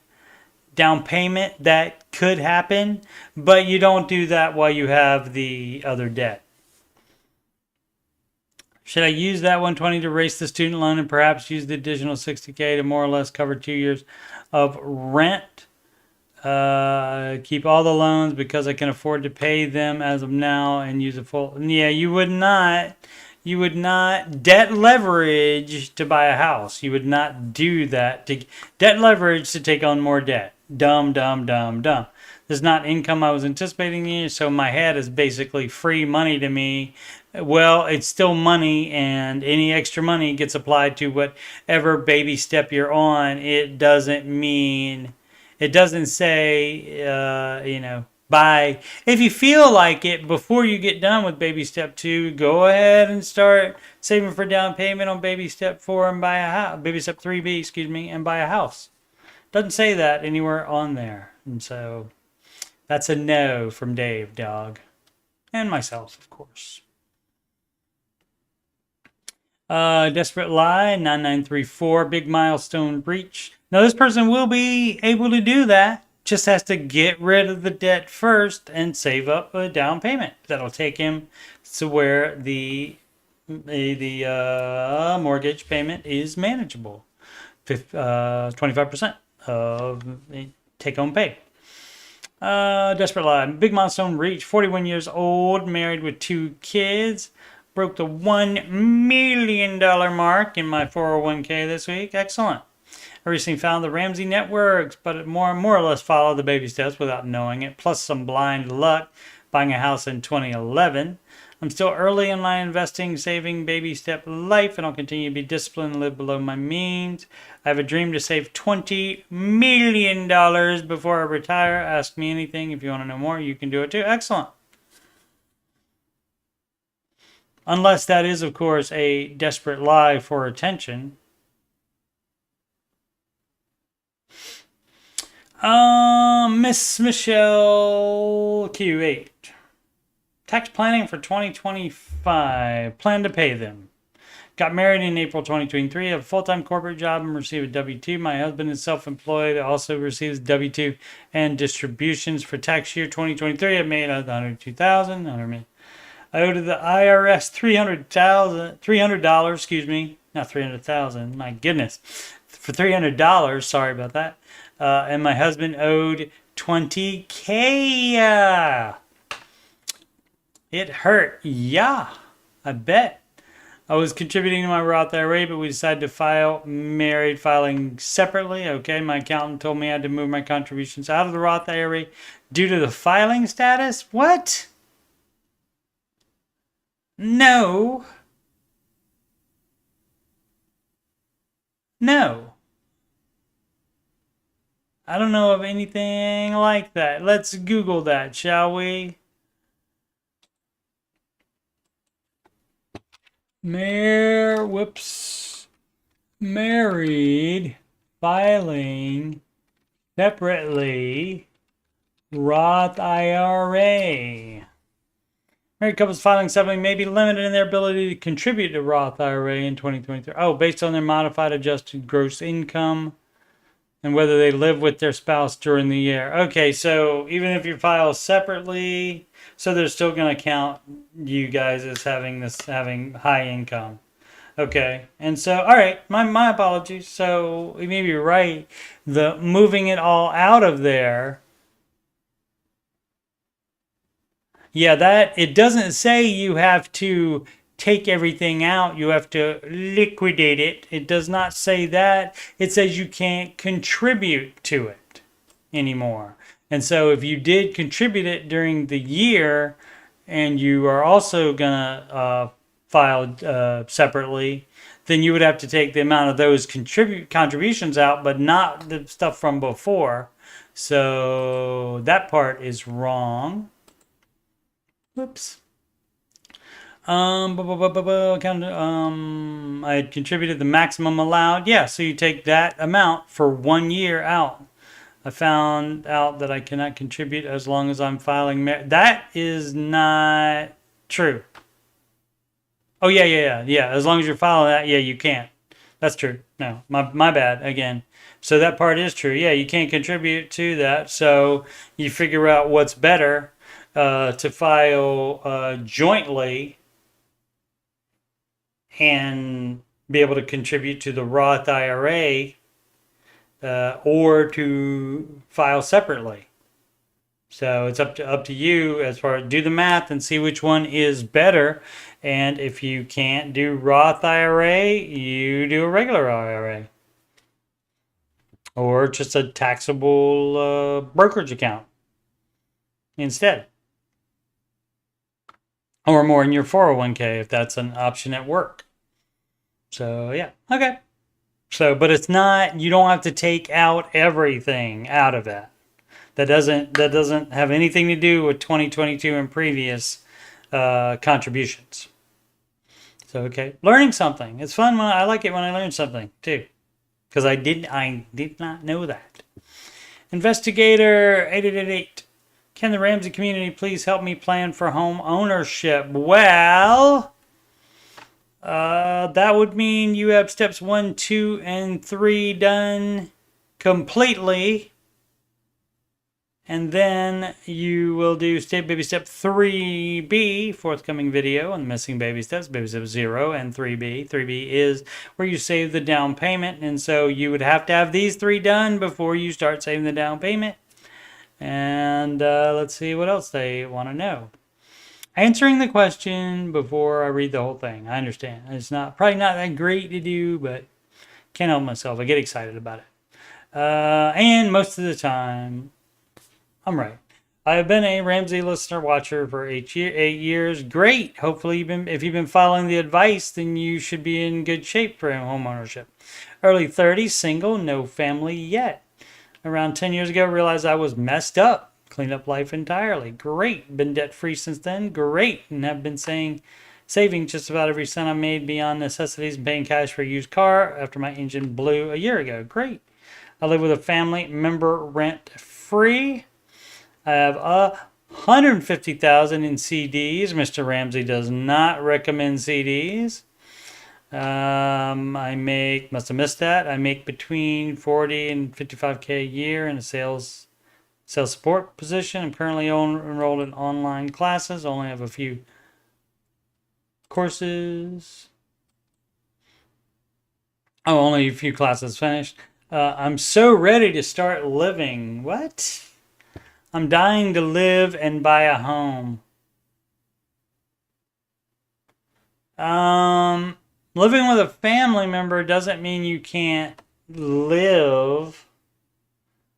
down payment, that could happen, but you don't do that while you have the other debt. Should I use that 120 to erase the student loan and perhaps use the additional 60K to more or less cover 2 years of rent? Keep all the loans because I can afford to pay them as of now and use a full. Yeah, you would not debt leverage to buy a house. You would not do that. To debt leverage to take on more debt. Dumb. This is not income I was anticipating here, so my head is basically free money to me. Well, it's still money, and any extra money gets applied to whatever baby step you're on. It doesn't say, buy. If you feel like it, before you get done with baby step 2, go ahead and start saving for down payment on baby step 4 and buy a house. Baby step 3B, and buy a house. Doesn't say that anywhere on there. And so that's a no from Dave, dog. And myself, of course. Desperate Lie, 9934, big milestone reach. Now, this person will be able to do that. Just has to get rid of the debt first and save up a down payment. That'll take him to where the mortgage payment is manageable. 25% of take-home pay. Desperate Lie, big milestone reach. 41 years old, married with 2 kids. Broke the $1 million mark in my 401k this week. Excellent. I recently found the Ramsey networks, but it more or less followed the baby steps without knowing it, plus some blind luck. buying a house in 2011. I'm still early in my investing, saving, baby step life, and I'll continue to be disciplined and live below my means. I have a dream to save $20 million before I retire. Ask me anything. If you want to know more, you can do it too. Excellent. Unless that is, of course, a desperate lie for attention. Miss Michelle Q8. Tax planning for 2025. Plan to pay them. Got married in April 2023. Have a full-time corporate job and receive a W-2. My husband is self-employed. Also receives W-2 and distributions for tax year 2023. I made $102,000. I owe to the IRS $300, excuse me, not $300,000. My goodness, for $300. Sorry about that. And my husband owed $20K. It hurt. Yeah, I bet. I was contributing to my Roth IRA, but we decided to file married filing separately. Okay, my accountant told me I had to move my contributions out of the Roth IRA due to the filing status. What? No. No. I don't know of anything like that. Let's Google that, shall we? Married filing separately Roth IRA. Married couples filing separately may be limited in their ability to contribute to Roth IRA in 2023. Oh, based on their modified adjusted gross income and whether they live with their spouse during the year. Okay, so even if you file separately, so they're still going to count you guys as having high income. Okay, and so, all right, my apologies. So you may be right. The moving it all out of there. Yeah, that it doesn't say you have to take everything out. You have to liquidate it. It does not say that. It says you can't contribute to it anymore. And so if you did contribute it during the year and you are also going to file separately, then you would have to take the amount of those contributions out, but not the stuff from before. So that part is wrong. Whoops. I had contributed the maximum allowed. Yeah, so you take that amount for 1 year out. I found out that I cannot contribute as long as I'm filing. That is not true. Oh, yeah. As long as you're filing that, yeah, you can't. That's true. No, my bad again. So that part is true. Yeah, you can't contribute to that. So you figure out what's better to file jointly and be able to contribute to the Roth IRA or to file separately. So it's up to you as far as do the math and see which one is better. And if you can't do Roth IRA, you do a regular IRA. Or just a taxable brokerage account instead. Or more in your 401k if that's an option at work. So yeah, okay. So, but it's not, you don't have to take out everything out of that. That doesn't have anything to do with 2022 and previous contributions. So, okay, learning something. It's fun I like it when I learn something too, because I did not know that. Investigator 8888. Can the Ramsey community please help me plan for home ownership? Well, that would mean you have steps 1, 2, and 3 done completely. And then you will do baby step 3B, forthcoming video on the missing baby steps, baby step 0 and 3B. 3B is where you save the down payment. And so you would have to have these 3 done before you start saving the down payment. And let's see what else they want to know. Answering the question before I read the whole thing. I understand. It's probably not that great to do, but can't help myself. I get excited about it. And most of the time, I'm right. I have been a Ramsey listener watcher for 8 years. Great. Hopefully, if you've been following the advice, then you should be in good shape for home ownership. Early 30s, single, no family yet. Around 10 years ago, realized I was messed up. Cleaned up life entirely. Great. Been debt free since then. Great. And have been saving just about every cent I made beyond necessities and paying cash for a used car after my engine blew a year ago. Great. I live with a family member rent free. I have 150,000 in CDs. Mr. Ramsey does not recommend CDs. Must have missed that. I make between 40 and 55K a year in a sales support position. I'm currently enrolled in online classes. Only have a few courses. Only a few classes finished. I'm so ready to start living. What? I'm dying to live and buy a home. Living with a family member doesn't mean you can't live.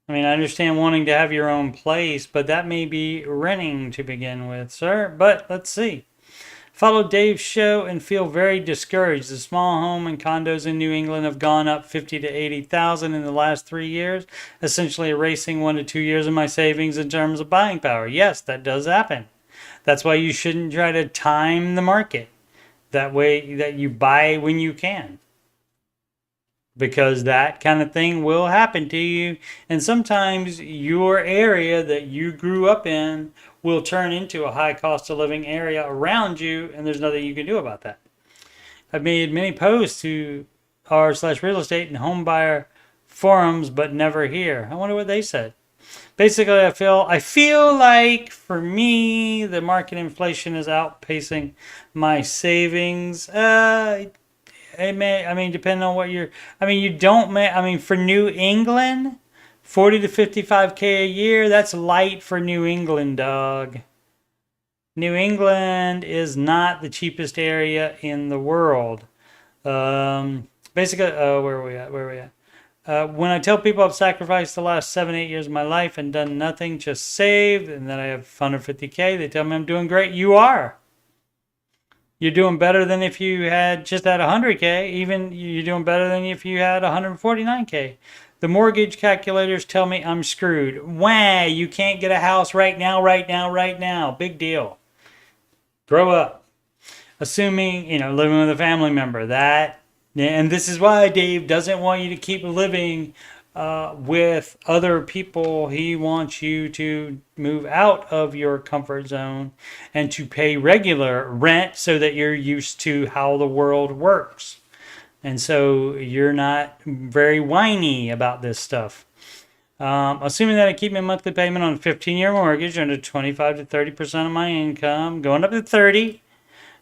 I mean, I understand wanting to have your own place, but that may be renting to begin with, sir. But let's see. Follow Dave's show and feel very discouraged. The small home and condos in New England have gone up 50 to 80,000 in the last 3 years, essentially erasing 1 to 2 years of my savings in terms of buying power. Yes, that does happen. That's why you shouldn't try to time the market. That way that you buy when you can. Because that kind of thing will happen to you. And sometimes your area that you grew up in will turn into a high cost of living area around you, and there's nothing you can do about that. I've made many posts to r/real estate and home buyer forums, but never here. I wonder what they said. Basically, I feel like for me, the market inflation is outpacing my savings. Depending on what for New England, 40 to 55K a year, that's light for New England, dog. New England is not the cheapest area in the world. Where are we at? When I tell people I've sacrificed the last 7-8 years of my life and done nothing, just saved, and that I have 150K, they tell me I'm doing great. You are. You're doing better than if you had just had 100K. Even you're doing better than if you had 149K. The mortgage calculators tell me I'm screwed. Wah, you can't get a house right now. Big deal. Grow up. Assuming, living with a family member. And this is why Dave doesn't want you to keep living with other people. He wants you to move out of your comfort zone and to pay regular rent so that you're used to how the world works. And so you're not very whiny about this stuff. Assuming that I keep my monthly payment on a 15-year mortgage under 25 to 30% of my income, going up to 30.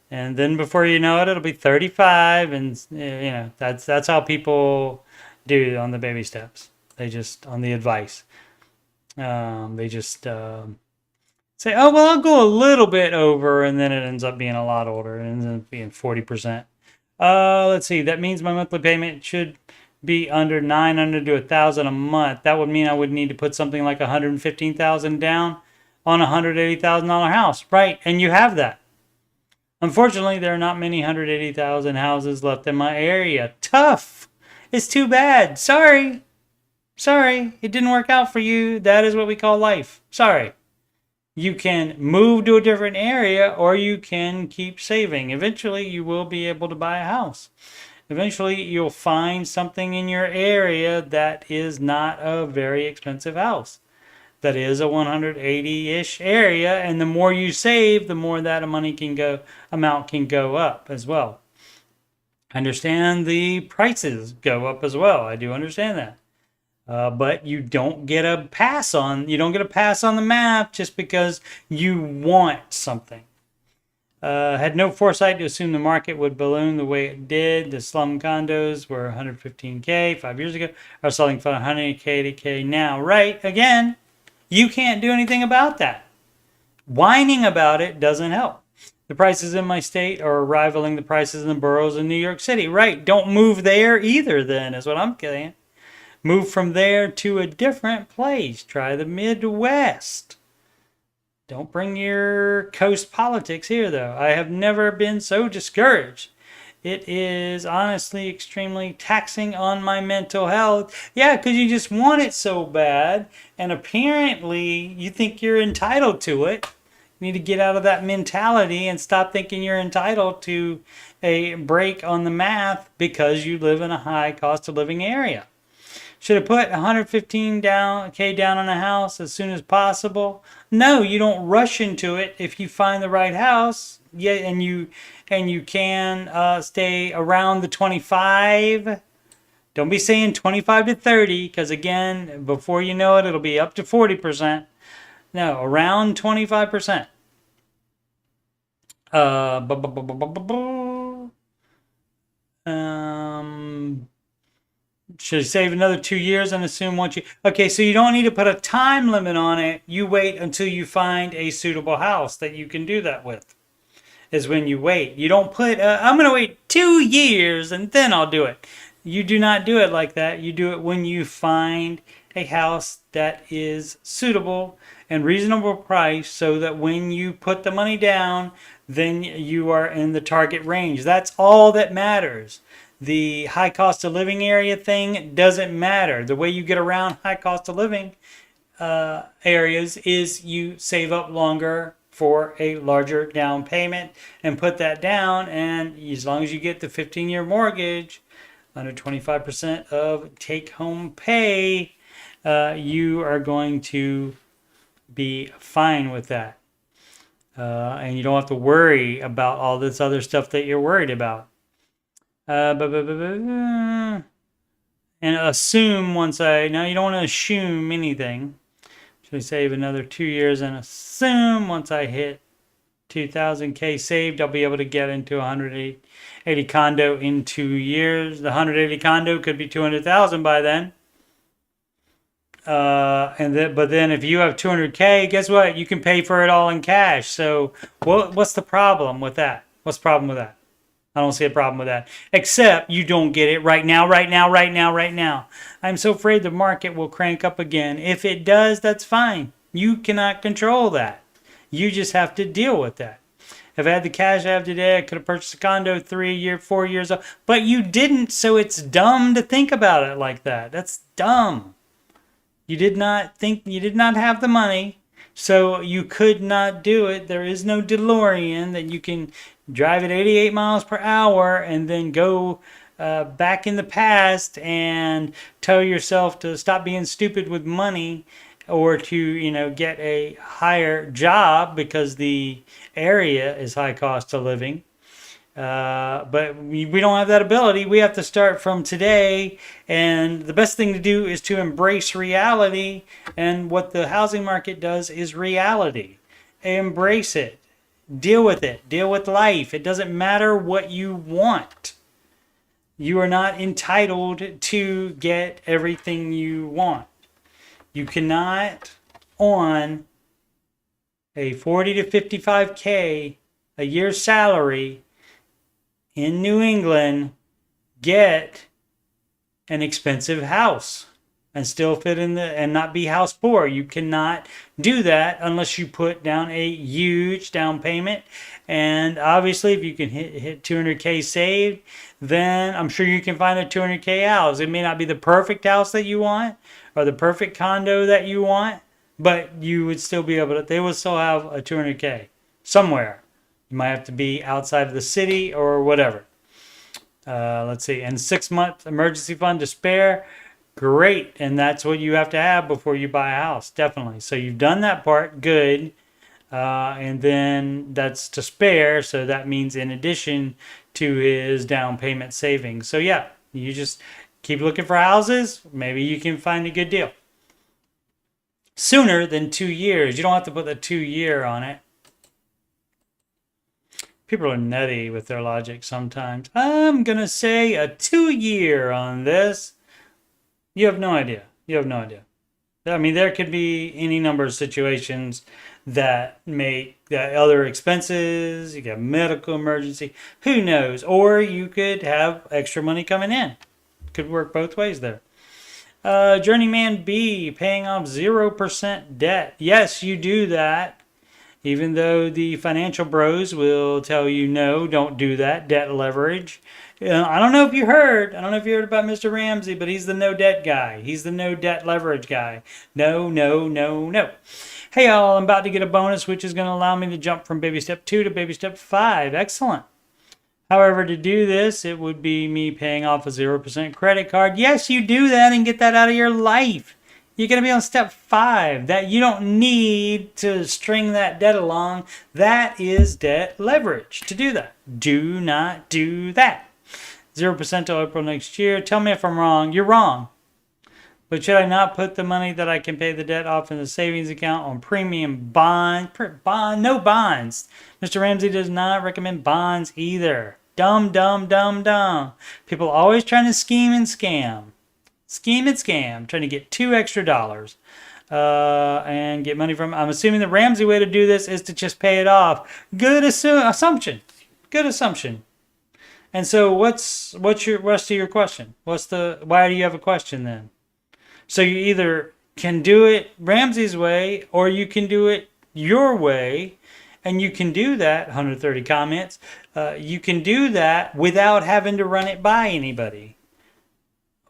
And then before you know it, it'll be 35. And, that's how people do on the baby steps. They just, on the advice, they just say, oh, well, I'll go a little bit over. And then it ends up being a lot older. It ends up being 40%. Let's see. That means my monthly payment should be under $900 to $1,000 a month. That would mean I would need to put something like $115,000 down on a $180,000 house. Right. And you have that. Unfortunately, there are not many 180,000 houses left in my area. Tough. It's too bad. Sorry. It didn't work out for you. That is what we call life. Sorry. You can move to a different area or you can keep saving. Eventually, you will be able to buy a house. Eventually, you'll find something in your area that is not a very expensive house. That is a 180-ish area, and the more you save, the more that amount can go up as well. I understand the prices go up as well. I do understand that. But you don't get a pass on the map just because you want something. Had no foresight to assume the market would balloon the way it did. The slum condos were 115K 5 years ago, are selling for 180K now. Right, again, you can't do anything about that. Whining about it doesn't help. The prices in my state are rivaling the prices in the boroughs in New York City. Right, don't move there either then, is what I'm saying. Move from there to a different place. Try the Midwest. Don't bring your coast politics here, though. I have never been so discouraged. It is honestly extremely taxing on my mental health. Yeah, because you just want it so bad, and apparently you think you're entitled to it. You need to get out of that mentality and stop thinking you're entitled to a break on the math because you live in a high cost of living area. Should have put 115 down on a house as soon as possible. No, you don't rush into it if you find the right house. Yeah, and you can stay around the 25. Don't be saying 25 to 30, because again, before you know it, it'll be up to 40%. No, around 25%. Should save another 2 years and assume once you... Okay, so you don't need to put a time limit on it. You wait until you find a suitable house that you can do that with. Is when you wait. You don't put, I'm going to wait 2 years and then I'll do it. You do not do it like that. You do it when you find a house that is suitable and reasonable price, so that when you put the money down, then you are in the target range. That's all that matters. The high cost of living area thing doesn't matter. The way you get around high cost of living areas is you save up longer for a larger down payment and put that down, and as long as you get the 15-year mortgage under 25% of take-home pay, you are going to be fine with that. And you don't have to worry about all this other stuff that you're worried about. And assume once now you don't want to assume anything. Should I save another 2 years and assume once I hit 2,000K saved, I'll be able to get into 180 condo in 2 years. The 180 condo could be 200,000 by then. But then if you have 200K, guess what? You can pay for it all in cash. So what's the problem with that? What's the problem with that? I don't see a problem with that. Except you don't get it right now. I'm so afraid the market will crank up again. If it does, that's fine. You cannot control that. You just have to deal with that. If I had the cash I have today, I could have purchased a condo 3 years, 4 years ago. But you didn't, so it's dumb to think about it like that. That's dumb. You did not have the money, so you could not do it. There is no DeLorean that you can drive at 88 miles per hour and then go back in the past and tell yourself to stop being stupid with money, or to get a higher job because the area is high cost of living. But we don't have that ability. We have to start from today, and the best thing to do is to embrace reality. And what the housing market does is reality. Embrace it. Deal with it. Deal with life. It doesn't matter what you want. You are not entitled to get everything you want. You cannot, on a 40 to 55K a year salary in New England, get an expensive house and still fit in and not be house poor. You cannot do that unless you put down a huge down payment. And obviously, if you can hit 200K saved, then I'm sure you can find a 200K house. It may not be the perfect house that you want or the perfect condo that you want, but you would still be able to, they will still have a 200K somewhere. You might have to be outside of the city or whatever. Let's see. And 6-month emergency fund to spare. Great. And that's what you have to have before you buy a house. Definitely. So you've done that part. Good. And then that's to spare. So that means in addition to his down payment savings. So yeah, you just keep looking for houses. Maybe you can find a good deal. Sooner than 2 years. You don't have to put the 2 year on it. People are nutty with their logic sometimes. I'm going to say a 2 year on this. You have no idea. You have no idea. I mean, there could be any number of situations that make other expenses. You got medical emergency. Who knows? Or you could have extra money coming in. Could work both ways there. Journeyman B, paying off 0% debt. Yes, you do that. Even though the financial bros will tell you, no, don't do that, debt leverage. I don't know if you heard. I don't know if you heard about Mr. Ramsey, but he's the no debt guy. He's the no debt leverage guy. No, no, no, no. Hey, y'all, I'm about to get a bonus, which is going to allow me to jump from baby step 2 to baby step 5. Excellent. However, to do this, it would be me paying off a 0% credit card. Yes, you do that and get that out of your life. You're going to be on step 5. That you don't need to string that debt along. That is debt leverage to do that. Do not do that. 0% till April next year. Tell me if I'm wrong. You're wrong. But should I not put the money that I can pay the debt off in the savings account on premium bond? No bonds. Mr. Ramsey does not recommend bonds either. Dumb, dumb, dumb, dumb. People always trying to scheme and scam. Scheme and scam, trying to get $2 extra and get money from. I'm assuming the Ramsey way to do this is to just pay it off. Good assumption. Good assumption. And so, what's your rest of your question? Why do you have a question then? So you either can do it Ramsey's way, or you can do it your way, and you can do that. 130 comments. You can do that without having to run it by anybody.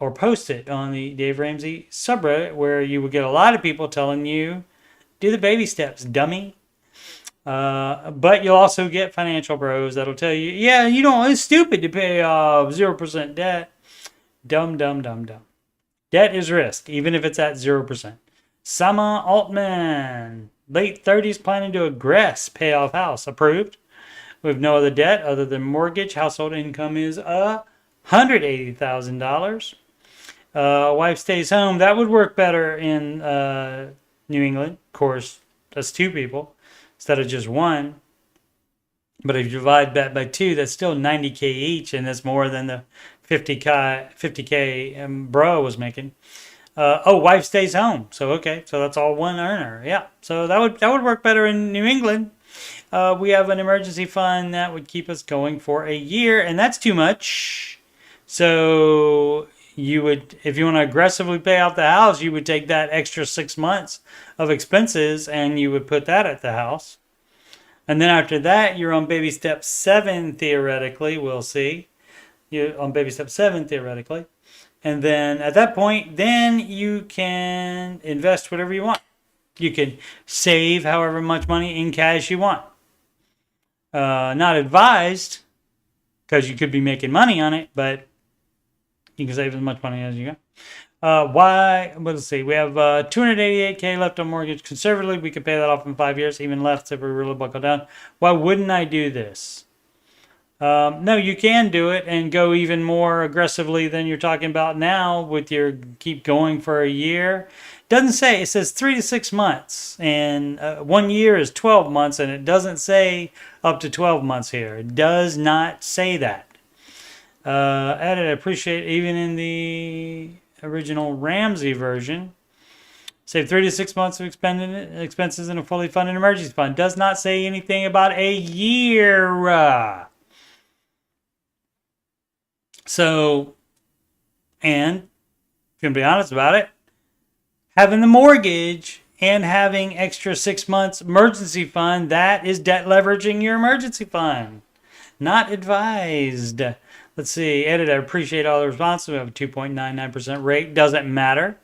Or post it on the Dave Ramsey subreddit, where you would get a lot of people telling you, do the baby steps, dummy. But you'll also get financial bros that'll tell you, yeah, it's stupid to pay off 0% debt. Dumb, dumb, dumb, dumb. Debt is risk, even if it's at 0%. Sama Altman, late 30s, planning to aggress, pay off house. Approved. With no other debt other than mortgage. Household income is $180,000. Wife stays home. That would work better in New England. Of course, that's 2 people instead of just 1. But if you divide that by 2, that's still $90K each, and that's more than the $50K bro was making. Wife stays home. So okay, so that's all one earner. Yeah, so that would work better in New England. We have an emergency fund that would keep us going for a year, and that's too much. So you would, if you want to aggressively pay off the house, you would take that extra 6 months of expenses and you would put that at the house. And then after that, you're on baby step 7, theoretically. We'll see. You're on baby step 7, theoretically. And then at that point, then you can invest whatever you want. You can save however much money in cash you want. Not advised, because you could be making money on it, but you can save as much money as you got. Let's see. We have $288K left on mortgage. Conservatively, we could pay that off in 5 years, even less if we really buckle down. Why wouldn't I do this? No, you can do it and go even more aggressively than you're talking about now with your keep going for a year. Doesn't say, it says 3 to 6 months, and 1 year is 12 months, and it doesn't say up to 12 months here. It does not say that. Added, I appreciate, even in the original Ramsey version, save 3 to 6 months of expenses in a fully funded emergency fund. Does not say anything about a year. So, and if you're going to be honest about it, having the mortgage and having extra 6 months emergency fund, that is debt leveraging your emergency fund. Not advised. Let's see, edit, I appreciate all the responses. We have a 2.99% rate. Doesn't matter.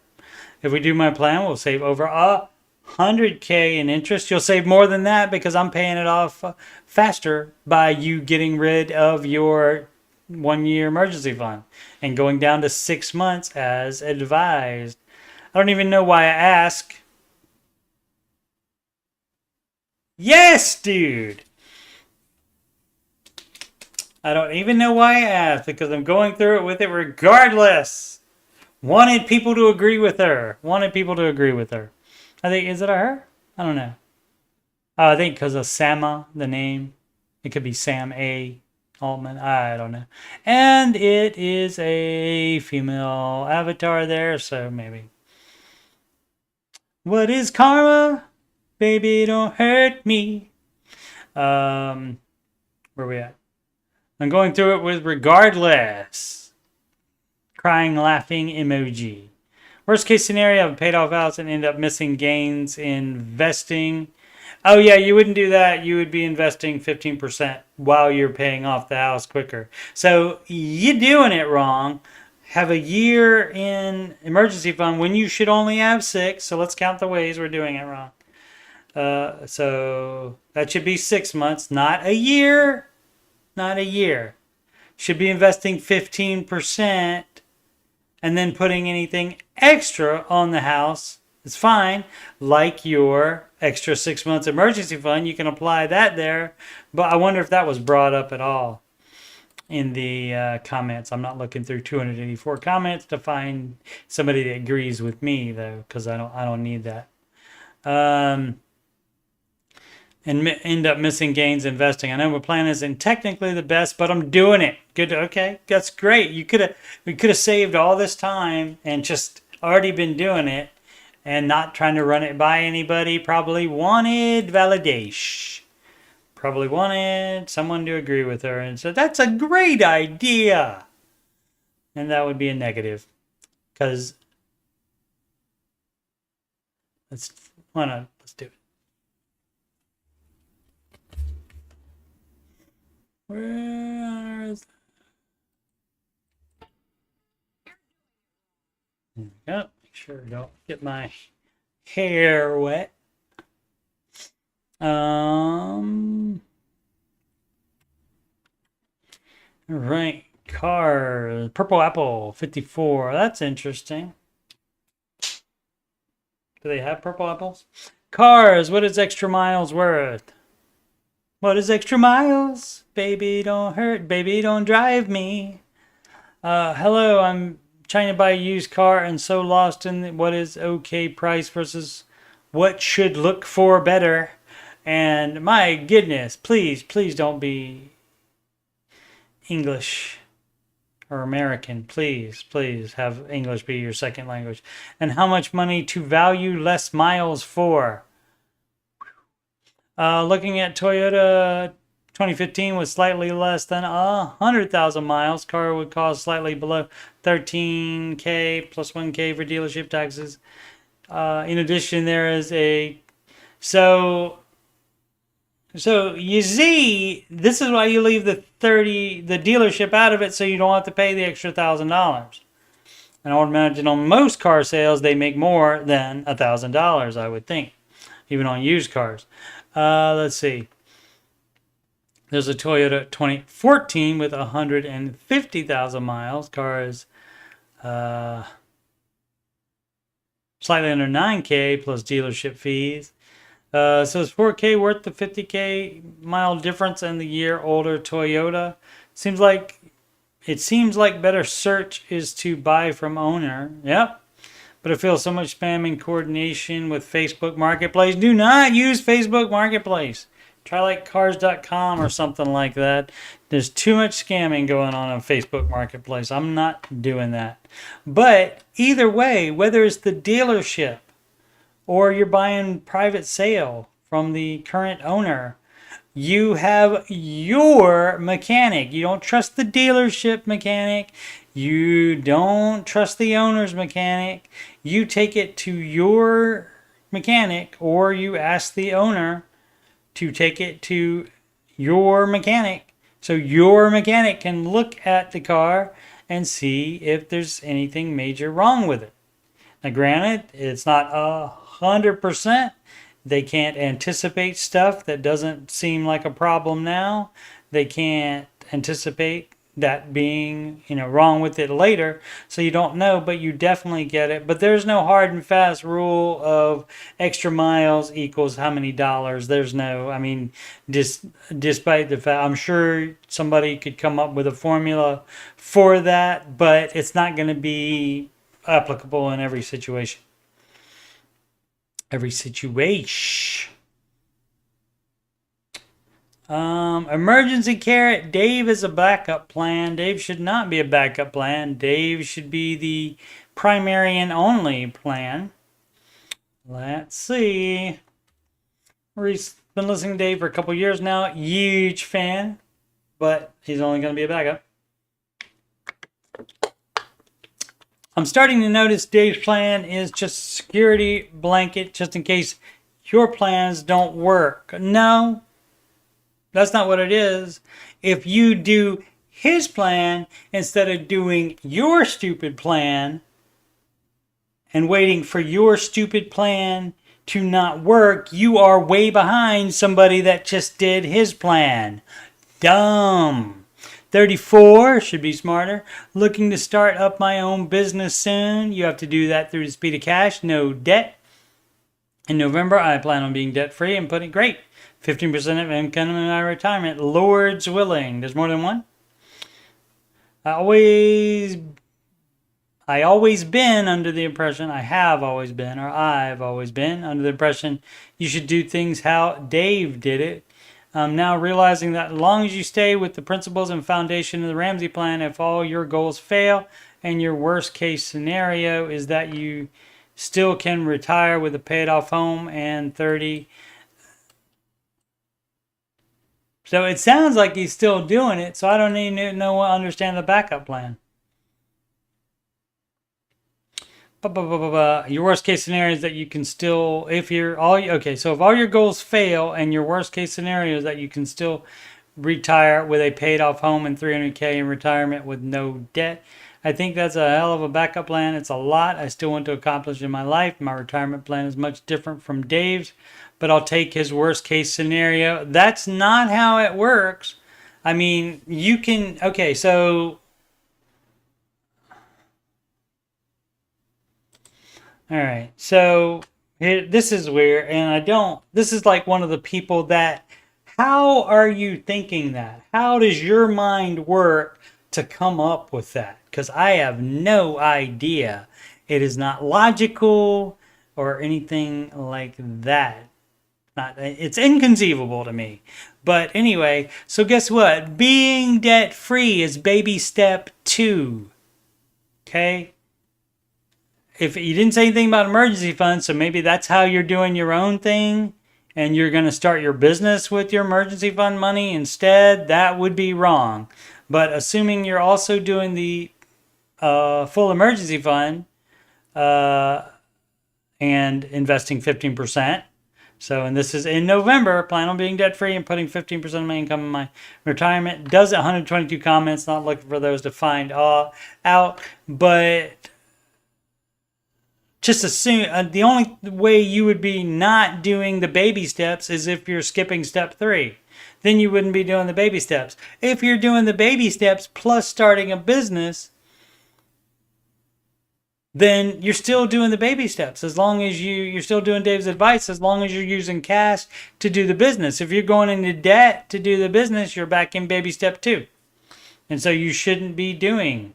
If we do my plan, we'll save over $100K in interest. You'll save more than that because I'm paying it off faster by you getting rid of your 1 year emergency fund and going down to 6 months as advised. I don't even know why I ask. Yes, dude. I don't even know why I asked because I'm going through it with it regardless. Wanted people to agree with her. I think, is it a her? I don't know. I think because of Sama, the name. It could be Sam A. Altman. I don't know. And it is a female avatar there, so maybe. What is karma? Baby, don't hurt me. Where we at? I'm going through it with regardless. Crying, laughing emoji. Worst case scenario, I've paid off house and end up missing gains in investing. Oh yeah, you wouldn't do that. You would be investing 15% while you're paying off the house quicker. So you're doing it wrong. Have a year in emergency fund when you should only have 6. So let's count the ways we're doing it wrong. So that should be 6 months, not a year. Not a year. Should be investing 15% and then putting anything extra on the house. It's fine. Like your extra 6 months emergency fund, you can apply that there. But I wonder if that was brought up at all in the comments. I'm not looking through 284 comments to find somebody that agrees with me though, because I don't need that. And end up missing gains investing. I know my plan isn't technically the best, but I'm doing it. Good. Okay, that's great. We could have saved all this time and just already been doing it and not trying to run it by anybody. Probably wanted validation. Probably wanted someone to agree with her and said, that's a great idea. And that would be a negative. Because let's do it. Where is that? There we go. Make sure I don't get my hair wet. Right. Car. Purple Apple 54. That's interesting. Do they have purple apples? Cars. What is extra miles worth? What is extra miles? Baby, don't hurt. Baby, don't drive me. Hello, I'm trying to buy a used car and so lost in what is okay price versus what should look for better. And my goodness, please don't be English or American. Please have English be your second language. And how much money to value less miles for? Looking at Toyota 2015 was slightly less than 100,000 miles. Car would cost slightly below 13K plus 1K for dealership taxes. In addition, there is a so you see, this is why you leave the dealership out of it, so you don't have to pay the extra $1,000. And I would imagine on most car sales they make more than $1,000. I would think, even on used cars. Let's see. There's a Toyota 2014 with 150,000 miles. Car is slightly under 9K plus dealership fees. So is 4K worth the 50K mile difference in the year older Toyota? It seems like better search is to buy from owner. Yep. But it feels so much spam in coordination with Facebook Marketplace. Do not use Facebook Marketplace. Try like cars.com or something like that. There's too much scamming going on Facebook Marketplace. I'm not doing that. But either way, whether it's the dealership or you're buying private sale from the current owner, you have your mechanic. You don't trust the dealership mechanic. You don't trust the owner's mechanic. You take it to your mechanic, or you ask the owner to take it to your mechanic, so your mechanic can look at the car and see if there's anything major wrong with it. Now granted, it's not 100%. They can't anticipate stuff that doesn't seem like a problem now. They can't anticipate that being, wrong with it later. So you don't know, but you definitely get it. But there's no hard and fast rule of extra miles equals how many dollars. There's no, despite the fact, I'm sure somebody could come up with a formula for that, but it's not going to be applicable in every situation. Emergency care. Dave is a backup plan. Dave should not be a backup plan. Dave should be the primary and only plan. Let's see. We've been listening to Dave for a couple years now. Huge fan, but he's only going to be a backup. I'm starting to notice Dave's plan is just a security blanket, just in case your plans don't work. No, that's not what it is. If you do his plan instead of doing your stupid plan and waiting for your stupid plan to not work, you are way behind somebody that just did his plan. Dumb. 34, should be smarter. Looking to start up my own business soon. You have to do that through the speed of cash, no debt. In November, I plan on being debt-free and putting, great, 15% of income in my retirement. Lord's willing. There's more than one? I have always been under the impression you should do things how Dave did it. I'm now realizing that as long as you stay with the principles and foundation of the Ramsey plan, if all your goals fail and your worst case scenario is that you still can retire with a paid off home and 30. So it sounds like he's still doing it, so I don't even understand the backup plan. Your worst case scenario is that you can still, if all your goals fail and your worst case scenario is that you can still retire with a paid off home and 300K in retirement with no debt. I think that's a hell of a backup plan. It's a lot I still want to accomplish in my life. My retirement plan is much different from Dave's, but I'll take his worst case scenario. That's not how it works. I mean, you can, okay, so all right, so this is weird, and this is like one of the people that, how are you thinking that? How does your mind work to come up with that? Because I have no idea. It is not logical or anything like that. It's inconceivable to me. But anyway, so guess what? Being debt-free is baby step 2. Okay? If you didn't say anything about emergency funds, so maybe that's how you're doing your own thing, and you're going to start your business with your emergency fund money instead, that would be wrong. But assuming you're also doing the full emergency fund and investing 15%, and this is in November, plan on being debt-free and putting 15% of my income in my retirement. Does it? 122 comments, not looking for those to find out, but just assume the only way you would be not doing the baby steps is if you're skipping step 3. Then you wouldn't be doing the baby steps. If you're doing the baby steps plus starting a business, then you're still doing the baby steps. As long as you're still doing Dave's advice, as long as you're using cash to do the business. If you're going into debt to do the business, you're back in baby step 2. And so you shouldn't be doing.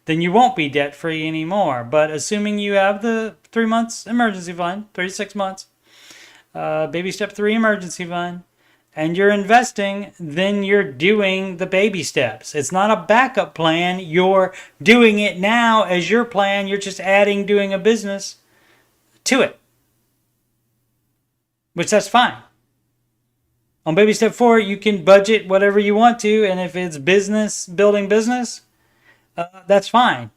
Then you won't be debt-free anymore. But assuming you have the 3 months emergency fund, 3 to 6 months, baby step 3 emergency fund, and you're investing, then you're doing the baby steps. It's not a backup plan. You're doing it now as your plan. You're just adding doing a business to it, which that's fine. On baby step 4, you can budget whatever you want to, and if it's business, building business, that's fine.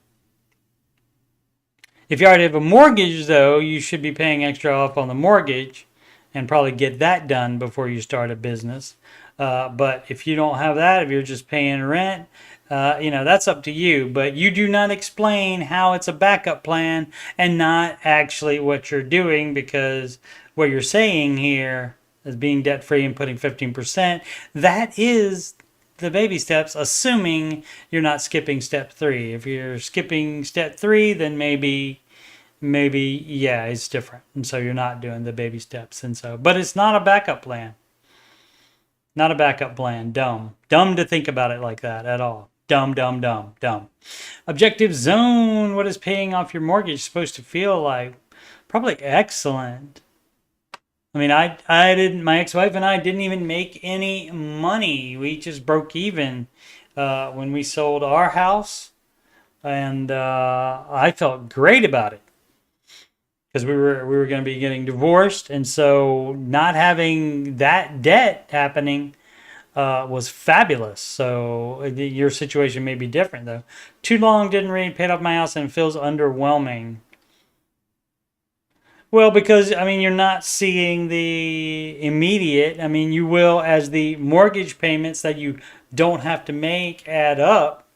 If you already have a mortgage, though, you should be paying extra off on the mortgage and probably get that done before you start a business. But if you don't have that, if you're just paying rent, that's up to you. But you do not explain how it's a backup plan and not actually what you're doing, because what you're saying here is being debt-free and putting 15%. That is the baby steps, assuming you're not skipping step 3. If you're skipping step 3, then maybe yeah, it's different, and so you're not doing the baby steps. And so, but it's not a backup plan. Not a backup plan. Dumb to think about it like that at all. Dumb. Objective zone. What is paying off your mortgage supposed to feel like? Probably excellent. I mean, my ex-wife and I didn't even make any money. We just broke even when we sold our house, and I felt great about it because we were going to be getting divorced, and so not having that debt happening was fabulous. So your situation may be different, though. Too long, didn't read, paid off my house, and it feels underwhelming. Well, because I mean, you're not seeing the immediate. I mean, you will as the mortgage payments that you don't have to make add up.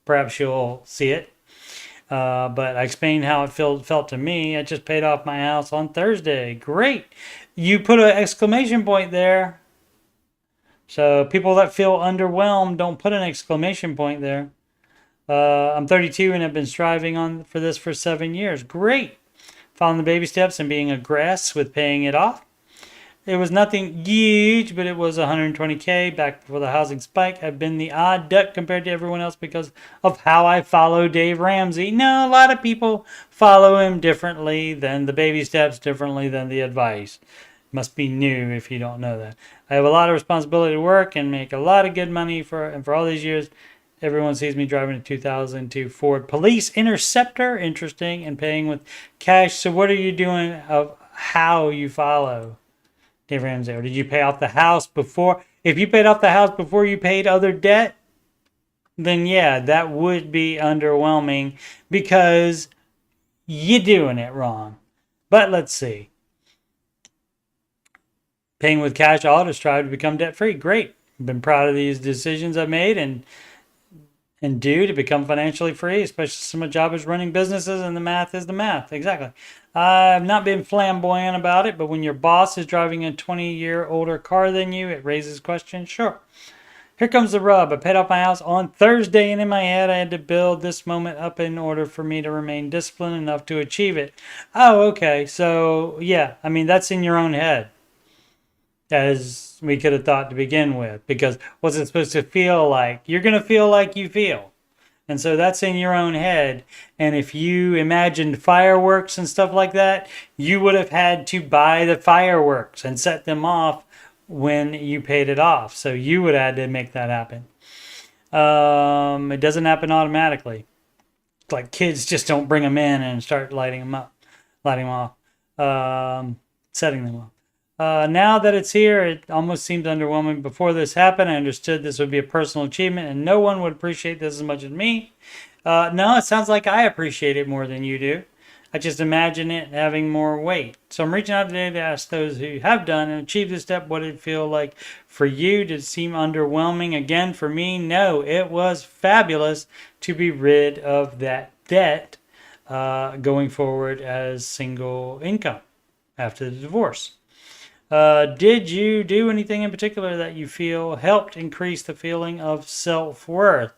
Perhaps you'll see it. But I explained how it felt to me. I just paid off my house on Thursday. Great. You put an exclamation point there. So people that feel underwhelmed don't put an exclamation point there. I'm 32 and I've been striving on for this for 7 years. Great. Following the baby steps and being aggressive with paying it off. It was nothing huge, but it was 120K back before the housing spike. I've been the odd duck compared to everyone else because of how I follow Dave Ramsey. No, a lot of people follow him differently than the baby steps, differently than the advice. Must be new if you don't know that. I have a lot of responsibility to work and make a lot of good money for all these years. Everyone sees me driving a 2002 Ford Police Interceptor. Interesting. And paying with cash. So what are you doing of how you follow Dave Ramsey? Or did you pay off the house before? If you paid off the house before you paid other debt, then yeah, that would be underwhelming because you're doing it wrong. But let's see. Paying with cash, I'll just strive to become debt free. Great. I've been proud of these decisions I've made and do to become financially free, especially since my job is running businesses and the math is the math. Exactly. I've not been flamboyant about it, but when your boss is driving a 20-year older car than you, it raises questions. Sure. Here comes the rub. I paid off my house on Thursday, and in my head, I had to build this moment up in order for me to remain disciplined enough to achieve it. Oh, okay. So, yeah, I mean, that's in your own head, as we could have thought to begin with, because what's it supposed to feel like? You're going to feel like you feel. And so that's in your own head. And if you imagined fireworks and stuff like that, you would have had to buy the fireworks and set them off when you paid it off. So you would have had to make that happen. It doesn't happen automatically. It's like kids just don't bring them in and start lighting them off, setting them off. Now that it's here, it almost seems underwhelming. Before this happened, I understood this would be a personal achievement and no one would appreciate this as much as me. No, it sounds like I appreciate it more than you do. I just imagine it having more weight. So I'm reaching out today to ask those who have done and achieved this step what it feel like for you. Did it seem underwhelming? Again, for me, no. It was fabulous to be rid of that debt going forward as single income after the divorce. Did you do anything in particular that you feel helped increase the feeling of self-worth?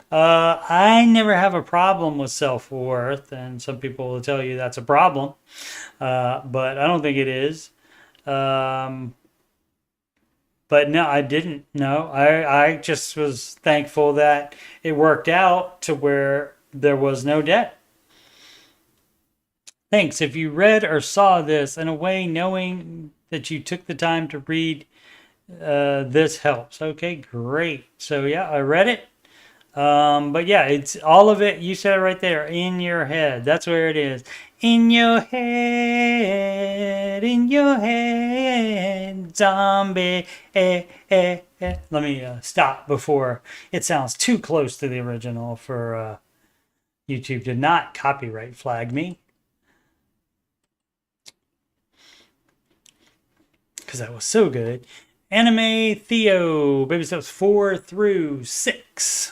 I never have a problem with self-worth, and some people will tell you that's a problem, but I don't think it is. But no, I didn't. No, I just was thankful that it worked out to where there was no debt. Thanks. If you read or saw this, in a way, knowing that you took the time to read this helps. Okay, great. So yeah, I read it. But yeah, it's all of it. You said it right there, in your head. That's where it is. In your head, zombie. Let me stop before it sounds too close to the original for YouTube to not copyright flag me. Because that was so good. Anime Theo, baby steps 4 through 6.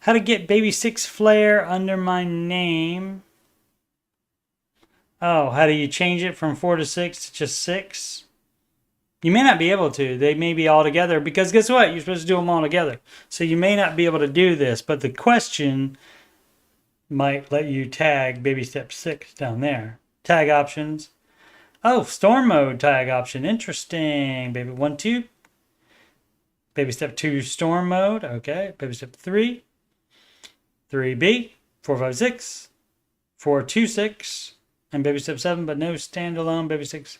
How to get baby 6 flare under my name. Oh, how do you change it from 4 to 6 to just 6? You may not be able to. They may be all together because guess what? You're supposed to do them all together. So you may not be able to do this, but the question might let you tag baby step 6 down there. Tag options. Oh, storm mode tag option. Interesting. Baby 1, 2. Baby step 2, storm mode. Okay. Baby step 3. 3B. 4, 5, 6. 4, 2, 6. And baby step 7, but no standalone. Baby 6.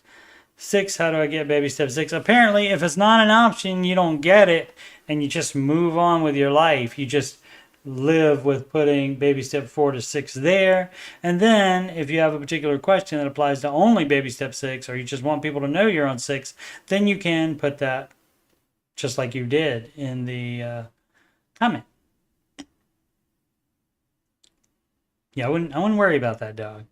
6. How do I get baby step 6? Apparently, if it's not an option, you don't get it. And you just move on with your life. You just live with putting baby step 4 to 6 there. And then if you have a particular question that applies to only baby step 6, or you just want people to know you're on 6, then you can put that just like you did in the comment. Yeah, I wouldn't worry about that, dog.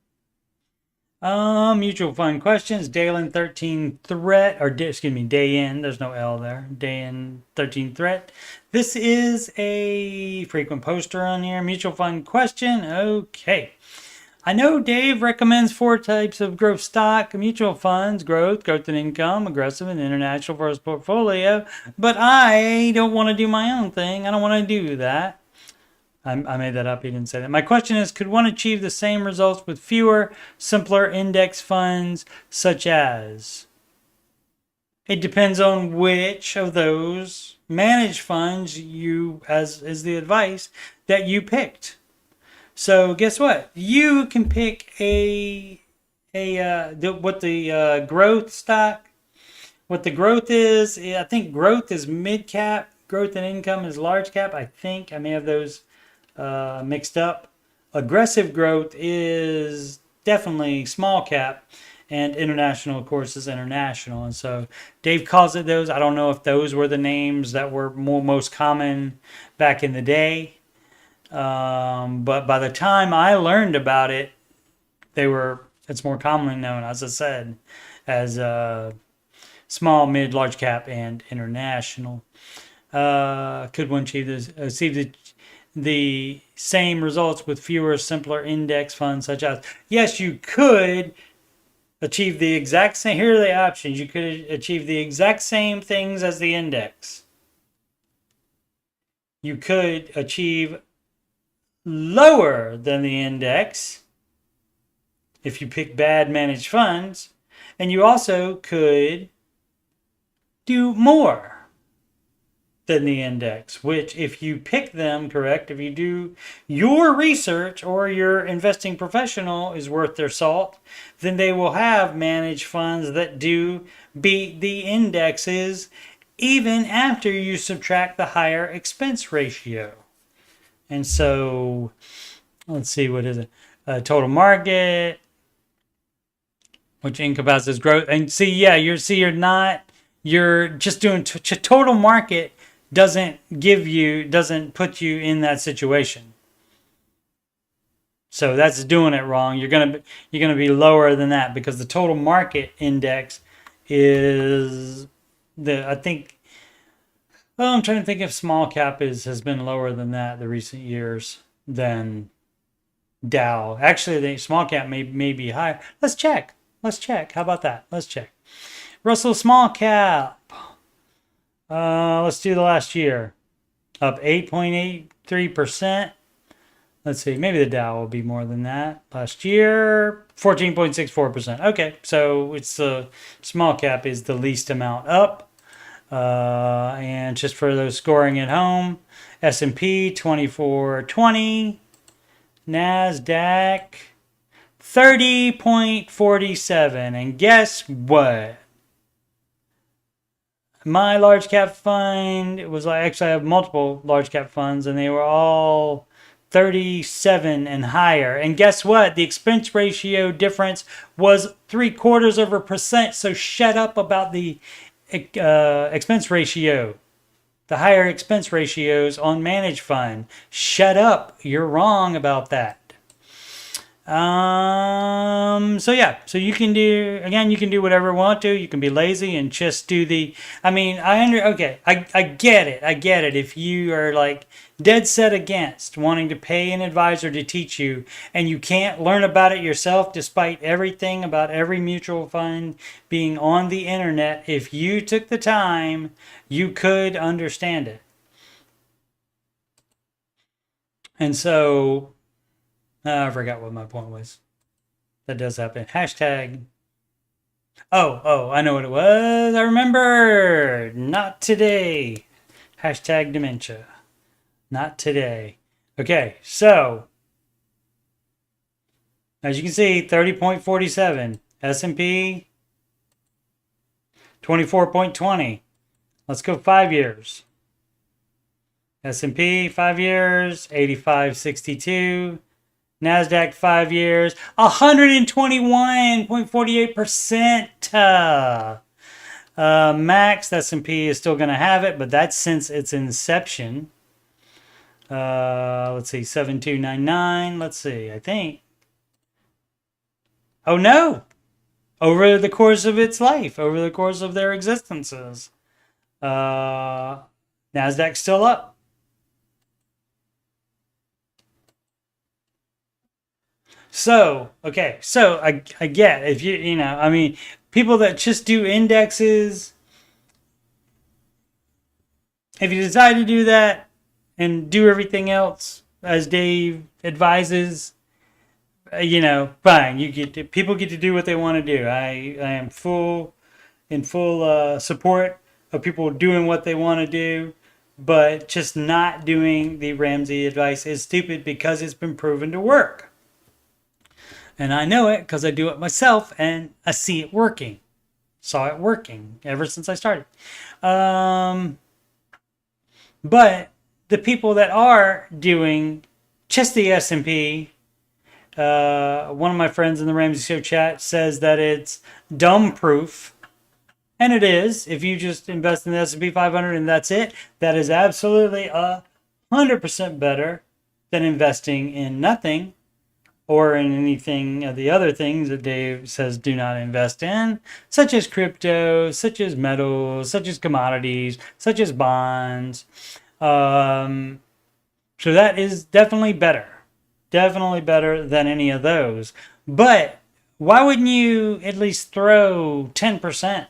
Mutual fund questions. Dalen 13 threat, or excuse me, day in. There's no L there. Day in 13 threat. This is a frequent poster on here. Mutual fund question. Okay. I know Dave recommends 4 types of growth stock: mutual funds, growth and income, aggressive and international for his portfolio. But I don't want to do my own thing. I don't want to do that. I made that up. He didn't say that. My question is, could one achieve the same results with fewer, simpler index funds, such as? It depends on which of those managed funds you, as is the advice, that you picked. So guess what? You can pick what the growth stock. What the growth is, I think growth is mid cap. Growth and income is large cap. I think I may have those mixed up. Aggressive growth is definitely small cap, and international, of course, is international. And so Dave calls it those. I don't know if those were the names that were most common back in the day. But by the time I learned about it, it's more commonly known, as I said, as small, mid, large cap, and international. Could one achieve the same results with fewer, simpler index funds, such as? Yes, you could achieve the exact same. Here are the options. You could achieve the exact same things as the index. You could achieve lower than the index if you pick bad managed funds, and you also could do more than the index, which, if you pick them correct, if you do your research or your investing professional is worth their salt, then they will have managed funds that do beat the indexes even after you subtract the higher expense ratio. And so, let's see, what is it? Total market, which encompasses growth. And see, yeah, you're just doing total market doesn't put you in that situation. So that's doing it wrong. You're gonna be lower than that, because the total market index is I'm trying to think if small cap has been lower than that the recent years than Dow. Actually, the small cap may be higher. Let's check. How about that? Let's check. Russell small cap. Let's do the last year. Up 8.83%. Let's see. Maybe the Dow will be more than that. Last year, 14.64%. Okay, so it's the small cap is the least amount up. And just for those scoring at home, S&P 2420, NASDAQ 30.47. And guess what? My large cap fund, it was actually, I have multiple large cap funds, and they were all 37 and higher. And guess what? The expense ratio difference was 0.75%. So shut up about the expense ratio. The higher expense ratios on managed fund. Shut up. You're wrong about that. So yeah, so you can do whatever you want to. You can be lazy and just do I get it. If you are like dead set against wanting to pay an advisor to teach you, and you can't learn about it yourself, despite everything about every mutual fund being on the internet, if you took the time, you could understand it. And so I forgot what my point was. That does happen. Hashtag. Oh, I know what it was. I remember. Not today. Hashtag dementia. Not today. Okay, so as you can see, 30.47. S&P 24.20. Let's go 5 years. S&P 5 years, 85.62. NASDAQ 5 years, 121.48%. Max, S&P is still going to have it, but that's since its inception. Let's see, 7299. Let's see, I think. Oh no! Over the course of its life, over the course of their existences, Nasdaq's still up. So, okay, so I get if you know, I mean, people that just do indexes, if you decide to do that and do everything else as Dave advises, fine. People get to do what they want to do. I am in full support of people doing what they want to do, but just not doing the Ramsey advice is stupid because it's been proven to work. And I know it because I do it myself and I see it working. Saw it working ever since I started. But the people that are doing just the S&P, one of my friends in the Ramsey Show chat says that it's dumb proof. And it is. If you just invest in the S&P 500 and that's it, that is absolutely 100% better than investing in nothing or in anything of the other things that Dave says do not invest in, such as crypto, such as metals, such as commodities, such as bonds. So that is definitely better. Definitely better than any of those. But why wouldn't you at least throw 10%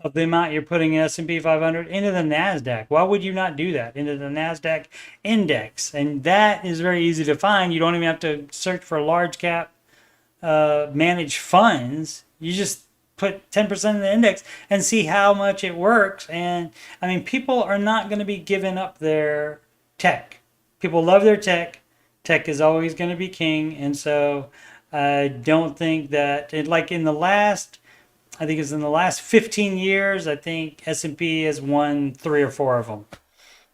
of the amount you're putting in S&P 500 into the NASDAQ? Why would you not do that? Into the NASDAQ index. And that is very easy to find. You don't even have to search for large cap managed funds. You just put 10% in the index and see how much it works. And I mean, people are not going to be giving up their tech. People love their tech. Tech is always going to be king. And so I don't think that I think it's in the last 15 years, I think S&P has won 3 or 4 of them.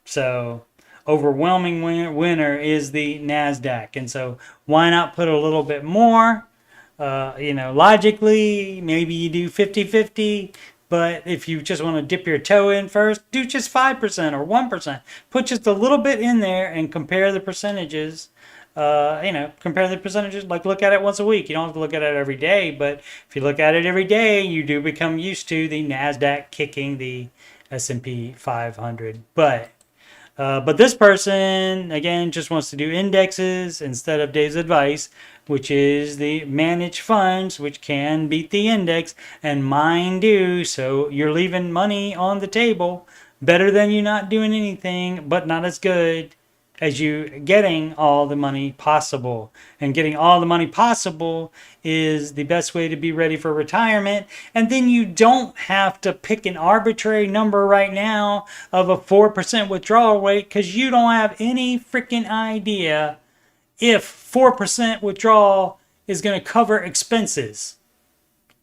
So overwhelming winner is the NASDAQ. And so why not put a little bit more? Logically, maybe you do 50-50. But if you just want to dip your toe in first, do just 5% or 1%. Put just a little bit in there and compare the percentages. Compare the percentages, like look at it once a week. You don't have to look at it every day, but if you look at it every day, you do become used to the NASDAQ kicking the S&P 500. But this person, again, just wants to do indexes instead of Dave's advice, which is the managed funds, which can beat the index, and mine do. So you're leaving money on the table, better than you not doing anything, but not as good as you getting all the money possible. And getting all the money possible is the best way to be ready for retirement. And then you don't have to pick an arbitrary number right now of a 4% withdrawal rate because you don't have any freaking idea if 4% withdrawal is going to cover expenses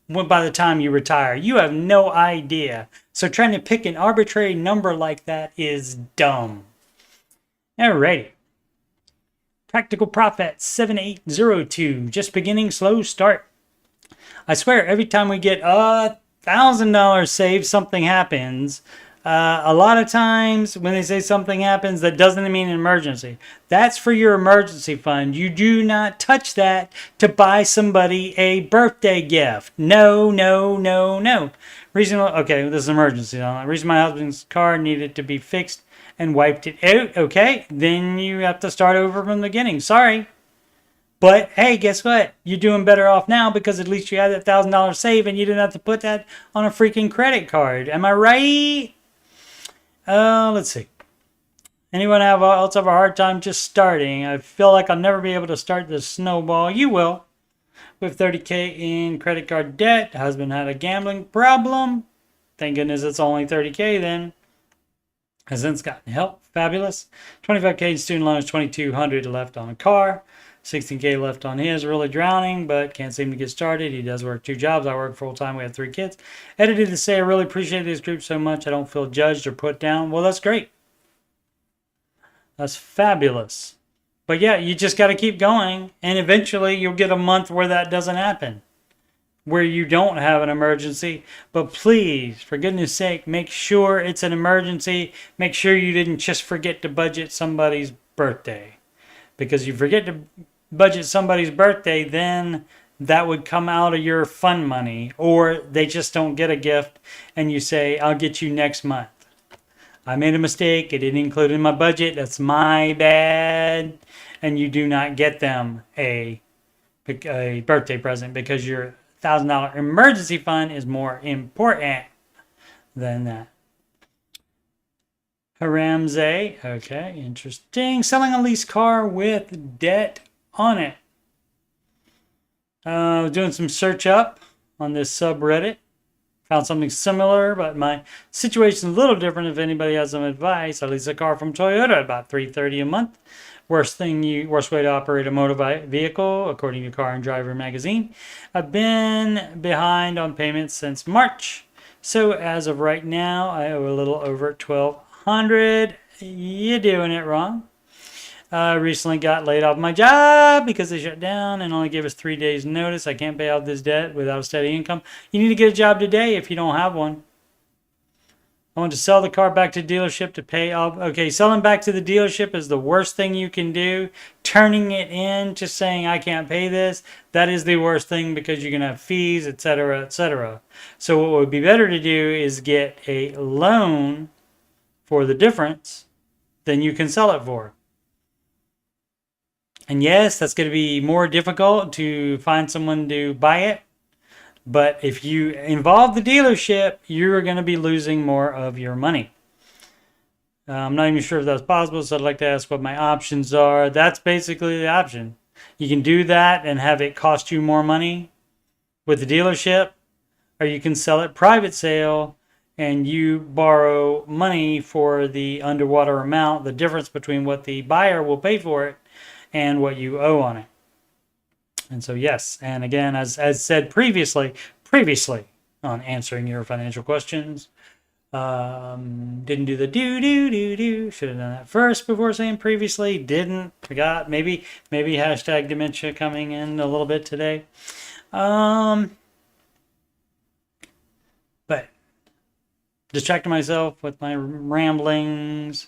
by the time you retire. You have no idea. So trying to pick an arbitrary number like that is dumb. Alrighty. Practical Profit 7802. Just beginning, slow start. I swear, every time we get $1,000 saved, something happens. A lot of times when they say something happens, that doesn't mean an emergency. That's for your emergency fund. You do not touch that to buy somebody a birthday gift. No, no, no, no. Okay, this is an emergency. The reason my husband's car needed to be fixed and wiped it out. Okay, then you have to start over from the beginning. Sorry. But hey, guess what? You're doing better off now because at least you had that $1,000 save and you didn't have to put that on a freaking credit card. Am I right? Let's see. Anyone else have a hard time just starting? I feel like I'll never be able to start this snowball. You will. With $30K in credit card debt. Husband had a gambling problem. Thank goodness it's only $30K then. Has since gotten help. Fabulous. $25K in student loans, $2,200 left on a car. $16K left on his. Really drowning, but can't seem to get started. He does work 2 jobs. I work full time. We have 3 kids. Edited to say I really appreciate this group so much. I don't feel judged or put down. Well, that's great. That's fabulous. But yeah, you just got to keep going. And eventually you'll get a month where that doesn't happen, where you don't have an emergency. But please, for goodness sake, make sure it's an emergency. Make sure you didn't just forget to budget somebody's birthday. Because you forget to budget somebody's birthday, then that would come out of your fund money, or they just don't get a gift and you say, I'll get you next month. I made a mistake. It didn't include in my budget. That's my bad. And you do not get them a birthday present because your $1,000 emergency fund is more important than that. Ramsey. Okay, interesting. Selling a leased car with debt on it. Doing some search up on this subreddit. Found something similar, but my situation's a little different. If anybody has some advice, I lease a car from Toyota, about $330 a month. Worst way to operate a motor vehicle, according to Car and Driver magazine. I've been behind on payments since March, so as of right now, I owe a little over $1,200. You're doing it wrong. I recently got laid off my job because they shut down and only gave us 3 days notice. I can't pay off this debt without a steady income. You need to get a job today if you don't have one. I want to sell the car back to the dealership to pay off. Okay, selling back to the dealership is the worst thing you can do. Turning it in, just saying I can't pay this, that is the worst thing because you're going to have fees, etc., etc. So what would be better to do is get a loan for the difference than you can sell it for. And yes, that's going to be more difficult to find someone to buy it. But if you involve the dealership, you're going to be losing more of your money. I'm not even sure if that's possible, so I'd like to ask what my options are. That's basically the option. You can do that and have it cost you more money with the dealership, or you can sell it private sale and you borrow money for the underwater amount, the difference between what the buyer will pay for it and what you owe on it. And so, yes, and again, as said previously on answering your financial questions, didn't do the do. Should have done that first before saying previously. Didn't, forgot. Maybe hashtag dementia coming in a little bit today. But distracting myself with my ramblings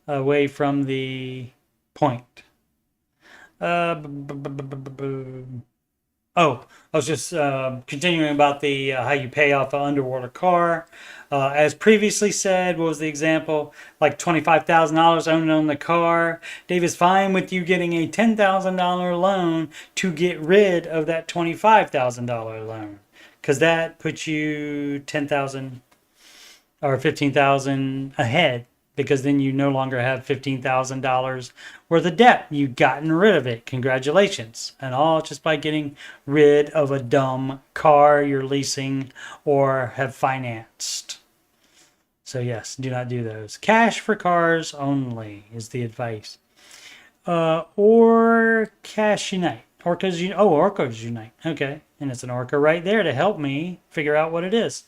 away from the point. I was just continuing about the how you pay off an underwater car. As previously said, what was the example? Like $25,000 owned on the car. Dave is fine with you getting a $10,000 loan to get rid of that $25,000 loan, because that puts you $10,000 or $15,000 ahead. Because then you no longer have $15,000 worth of debt. You've gotten rid of it. Congratulations. And all just by getting rid of a dumb car you're leasing or have financed. So yes, do not do those. Cash for cars only is the advice. Or Cash Unite. Orcas Unite. Okay. And it's an Orca right there to help me figure out what it is.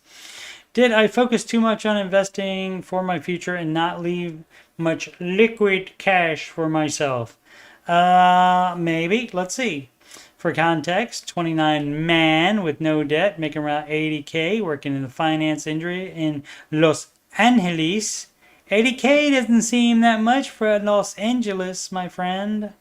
Did I focus too much on investing for my future and not leave much liquid cash for myself? Maybe. Let's see. For context, 29 man with no debt, making around $80K, working in the finance industry in Los Angeles. $80K doesn't seem that much for Los Angeles, my friend.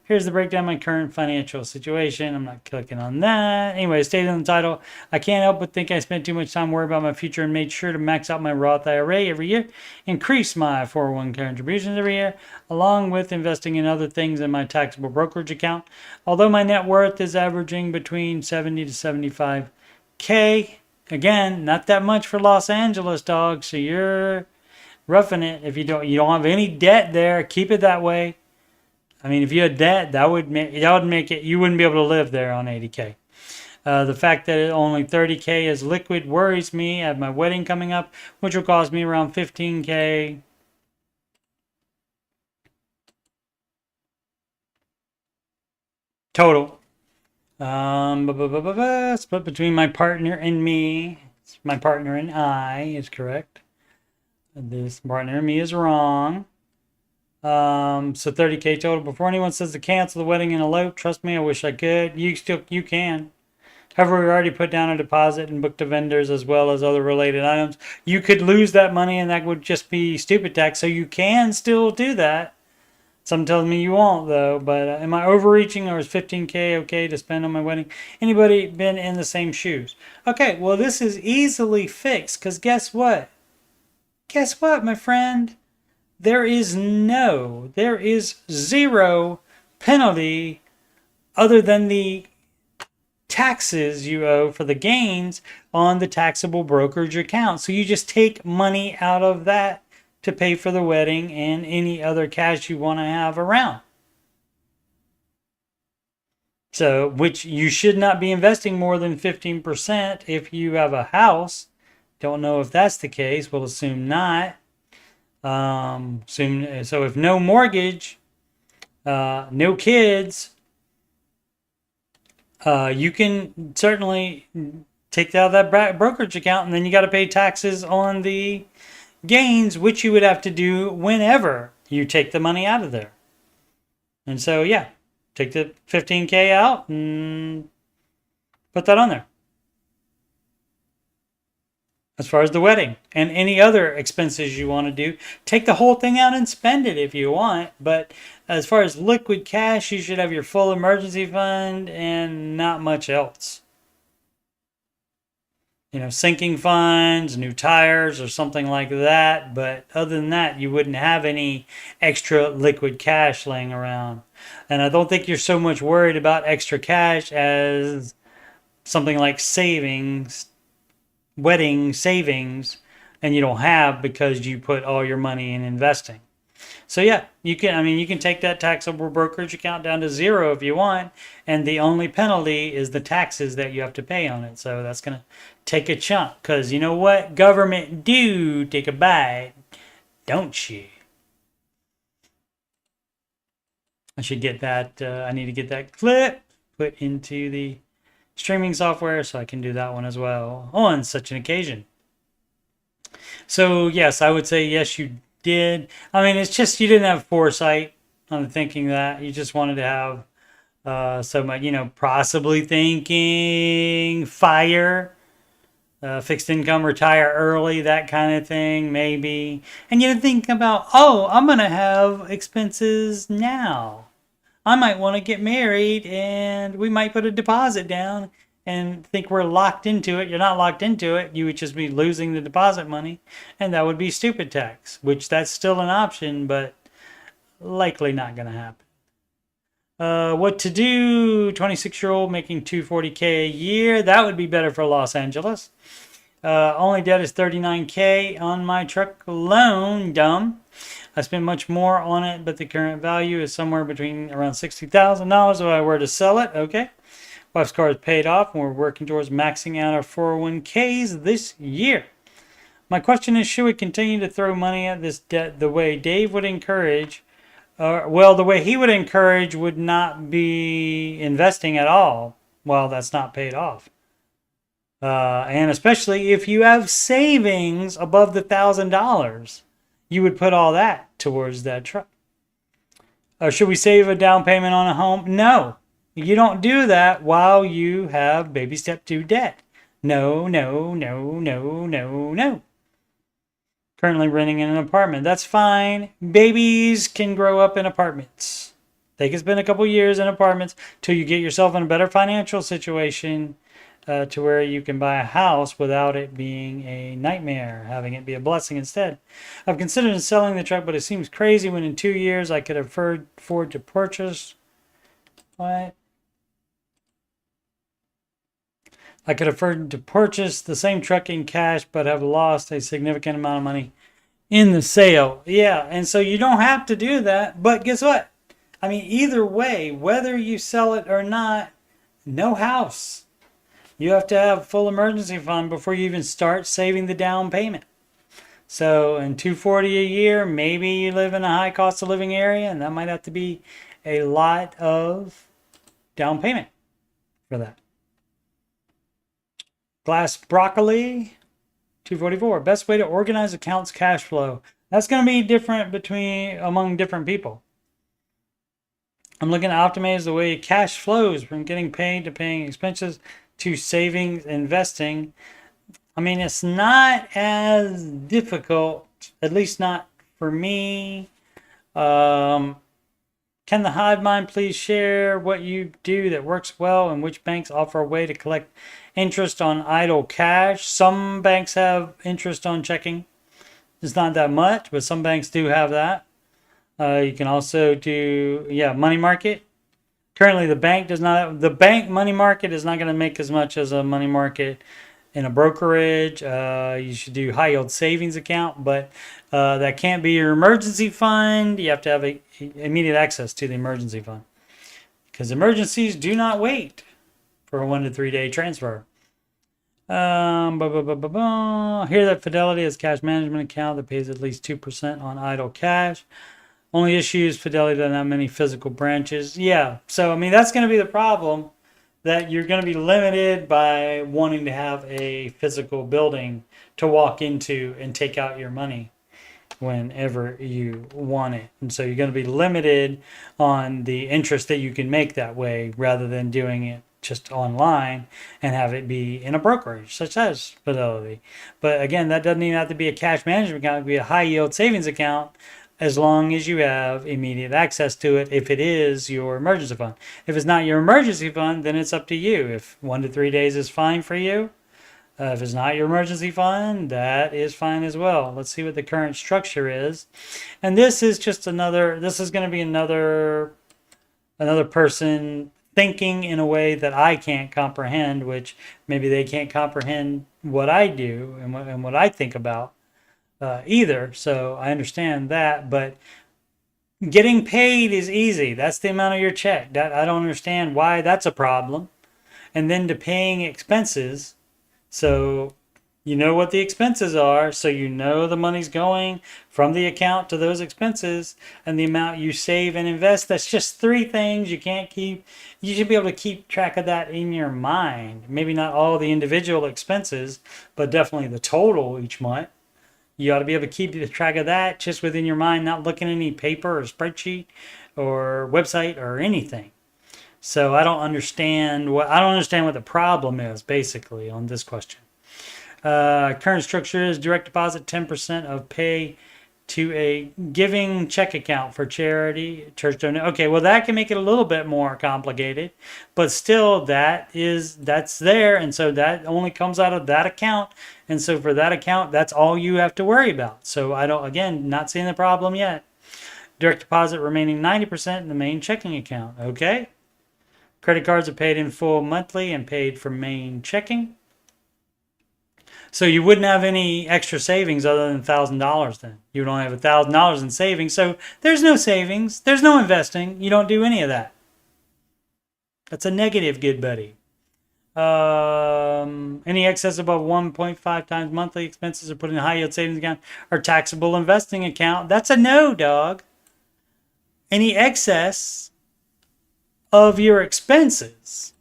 Here's the breakdown of my current financial situation. I'm not clicking on that. Anyway, stated in the title, I can't help but think I spent too much time worrying about my future and made sure to max out my Roth IRA every year, increase my 401k contributions every year, along with investing in other things in my taxable brokerage account. Although my net worth is averaging between 70 to 75K, again, not that much for Los Angeles, dog. So you're roughing it. If you don't have any debt there, keep it that way. I mean, if you had debt, that would make it, you wouldn't be able to live there on $80K. The fact that only $30K is liquid worries me. I have my wedding coming up, which will cost me around $15K. Total. Split between my partner and me. My partner and I is correct. This partner and me is wrong. So $30K total. Before anyone says to cancel the wedding and elope, trust me, I wish I could. You can. However, we already put down a deposit and booked the vendors as well as other related items. You could lose that money and that would just be stupid tax. So you can still do that. Some tells me you won't though, but am I overreaching, or is 15K okay to spend on my wedding? Anybody been in the same shoes? Okay, well this is easily fixed, because guess what? Guess what, my friend? There is zero penalty other than the taxes you owe for the gains on the taxable brokerage account. So you just take money out of that to pay for the wedding and any other cash you want to have around. So, which you should not be investing more than 15% if you have a house. Don't know if that's the case. We'll assume not. So if no mortgage, no kids, you can certainly take out that brokerage account, and then you got to pay taxes on the gains, which you would have to do whenever you take the money out of there. And so, yeah, take the 15K out and put that on there. As far as the wedding and any other expenses you want to do, take the whole thing out and spend it if you want. But as far as liquid cash, you should have your full emergency fund and not much else. You know, sinking funds, new tires, or something like that. But other than that, you wouldn't have any extra liquid cash laying around. And I don't think you're so much worried about extra cash as something like savings, wedding savings, and you don't have because you put all your money in investing. So yeah, you can take that taxable brokerage account down to zero if you want, and the only penalty is the taxes that you have to pay on it. So that's going to take a chunk, because you know what? Government do take a bite, don't you? I should get that, I need to get that clip put into the streaming software so I can do that one as well on such an occasion. So yes, I would say yes, you did. I mean, it's just you didn't have foresight on thinking that. You just wanted to have so much, possibly thinking fire, fixed income, retire early, that kind of thing, maybe. And you didn't think about, oh, I'm going to have expenses now. I might want to get married and we might put a deposit down and think we're locked into it. You're not locked into it. You would just be losing the deposit money, and that would be stupid tax, which that's still an option, but likely not going to happen. What to do? 26-year-old making $240K a year. That would be better for Los Angeles. Only debt is $39K on my truck alone. Dumb. I spend much more on it, but the current value is somewhere between around $60,000 if I were to sell it. Okay. Wife's car is paid off, and we're working towards maxing out our 401ks this year. My question is, should we continue to throw money at this debt the way Dave would encourage? The way he would encourage would not be investing at all while that's not paid off. And especially if you have savings above the $1,000, you would put all that towards that truck. Should we save a down payment on a home? No. You don't do that while you have baby step 2 debt. No, no, no, no, no, no. Currently renting in an apartment. That's fine. Babies can grow up in apartments. They can spend a couple years in apartments till you get yourself in a better financial situation to where you can buy a house without it being a nightmare, having it be a blessing instead. I've considered selling the truck, but it seems crazy when in 2 years I could afford to purchase. What? I could afford to purchase the same truck in cash, but have lost a significant amount of money in the sale. Yeah, and so you don't have to do that. But guess what? I mean, either way, whether you sell it or not, no house. You have to have full emergency fund before you even start saving the down payment. So, in $240 a year, maybe you live in a high cost of living area, and that might have to be a lot of down payment for that. Glass broccoli, $244. Best way to organize accounts cash flow. That's going to be different among different people. I'm looking to optimize the way cash flows from getting paid to paying expenses to savings, investing. I mean, it's not as difficult, at least not for me. Can the hive mind please share what you do that works well and which banks offer a way to collect interest on idle cash? Some banks have interest on checking. It's not that much, but some banks do have that. You can also do, money market. Currently, the bank does not. The bank money market is not going to make as much as a money market in a brokerage. You should do high yield savings account, but that can't be your emergency fund. You have to have immediate access to the emergency fund because emergencies do not wait for a 1 to 3 day transfer. Here, that Fidelity has cash management account that pays at least 2% on idle cash. Only issue is Fidelity doesn't have many physical branches. Yeah, so I mean that's going to be the problem, that you're going to be limited by wanting to have a physical building to walk into and take out your money whenever you want it. And so you're going to be limited on the interest that you can make that way rather than doing it just online and have it be in a brokerage such as Fidelity. But again, that doesn't even have to be a cash management account. It could be a high yield savings account as long as you have immediate access to it if it is your emergency fund. If it's not your emergency fund, then it's up to you. If 1 to 3 days is fine for you, if it's not your emergency fund, that is fine as well. Let's see what the current structure is. And this is just this is going to be another person thinking in a way that I can't comprehend, which maybe they can't comprehend what I do and what I think about. Either. So I understand that, but getting paid is easy. That's the amount of your check. That I don't understand why that's a problem. And then to paying expenses. So you know what the expenses are, so you know the money's going from the account to those expenses and the amount you save and invest. That's just 3 things you can't keep. You should be able to keep track of that in your mind. Maybe not all the individual expenses, but definitely the total each month. You ought to be able to keep track of that just within your mind, not looking at any paper or spreadsheet or website or anything. So I don't understand what the problem is basically on this question. Current structure is direct deposit 10% of pay to a giving check account for charity, church donation. Okay, well that can make it a little bit more complicated, but still that's there, and so that only comes out of that account, and so for that account, that's all you have to worry about. So not seeing the problem yet. Direct deposit remaining 90% in the main checking account. Okay. Credit cards are paid in full monthly and paid for main checking. So you wouldn't have any extra savings other than $1,000 then. You would only have $1,000 in savings. So there's no savings. There's no investing. You don't do any of that. That's a negative, good buddy. Any excess above 1.5 times monthly expenses are put in a high yield savings account or taxable investing account. That's a no, dog. Any excess of your expenses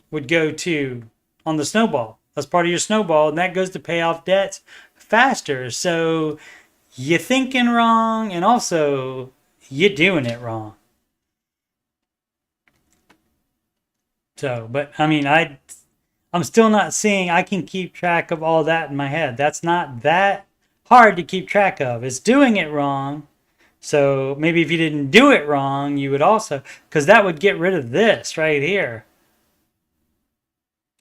would go to on the snowball. That's part of your snowball, and that goes to pay off debts faster. So you're thinking wrong, and also you're doing it wrong. So, but I mean, I'm still not seeing I can keep track of all that in my head. That's not that hard to keep track of. It's doing it wrong. So maybe if you didn't do it wrong, you would also, because that would get rid of this right here.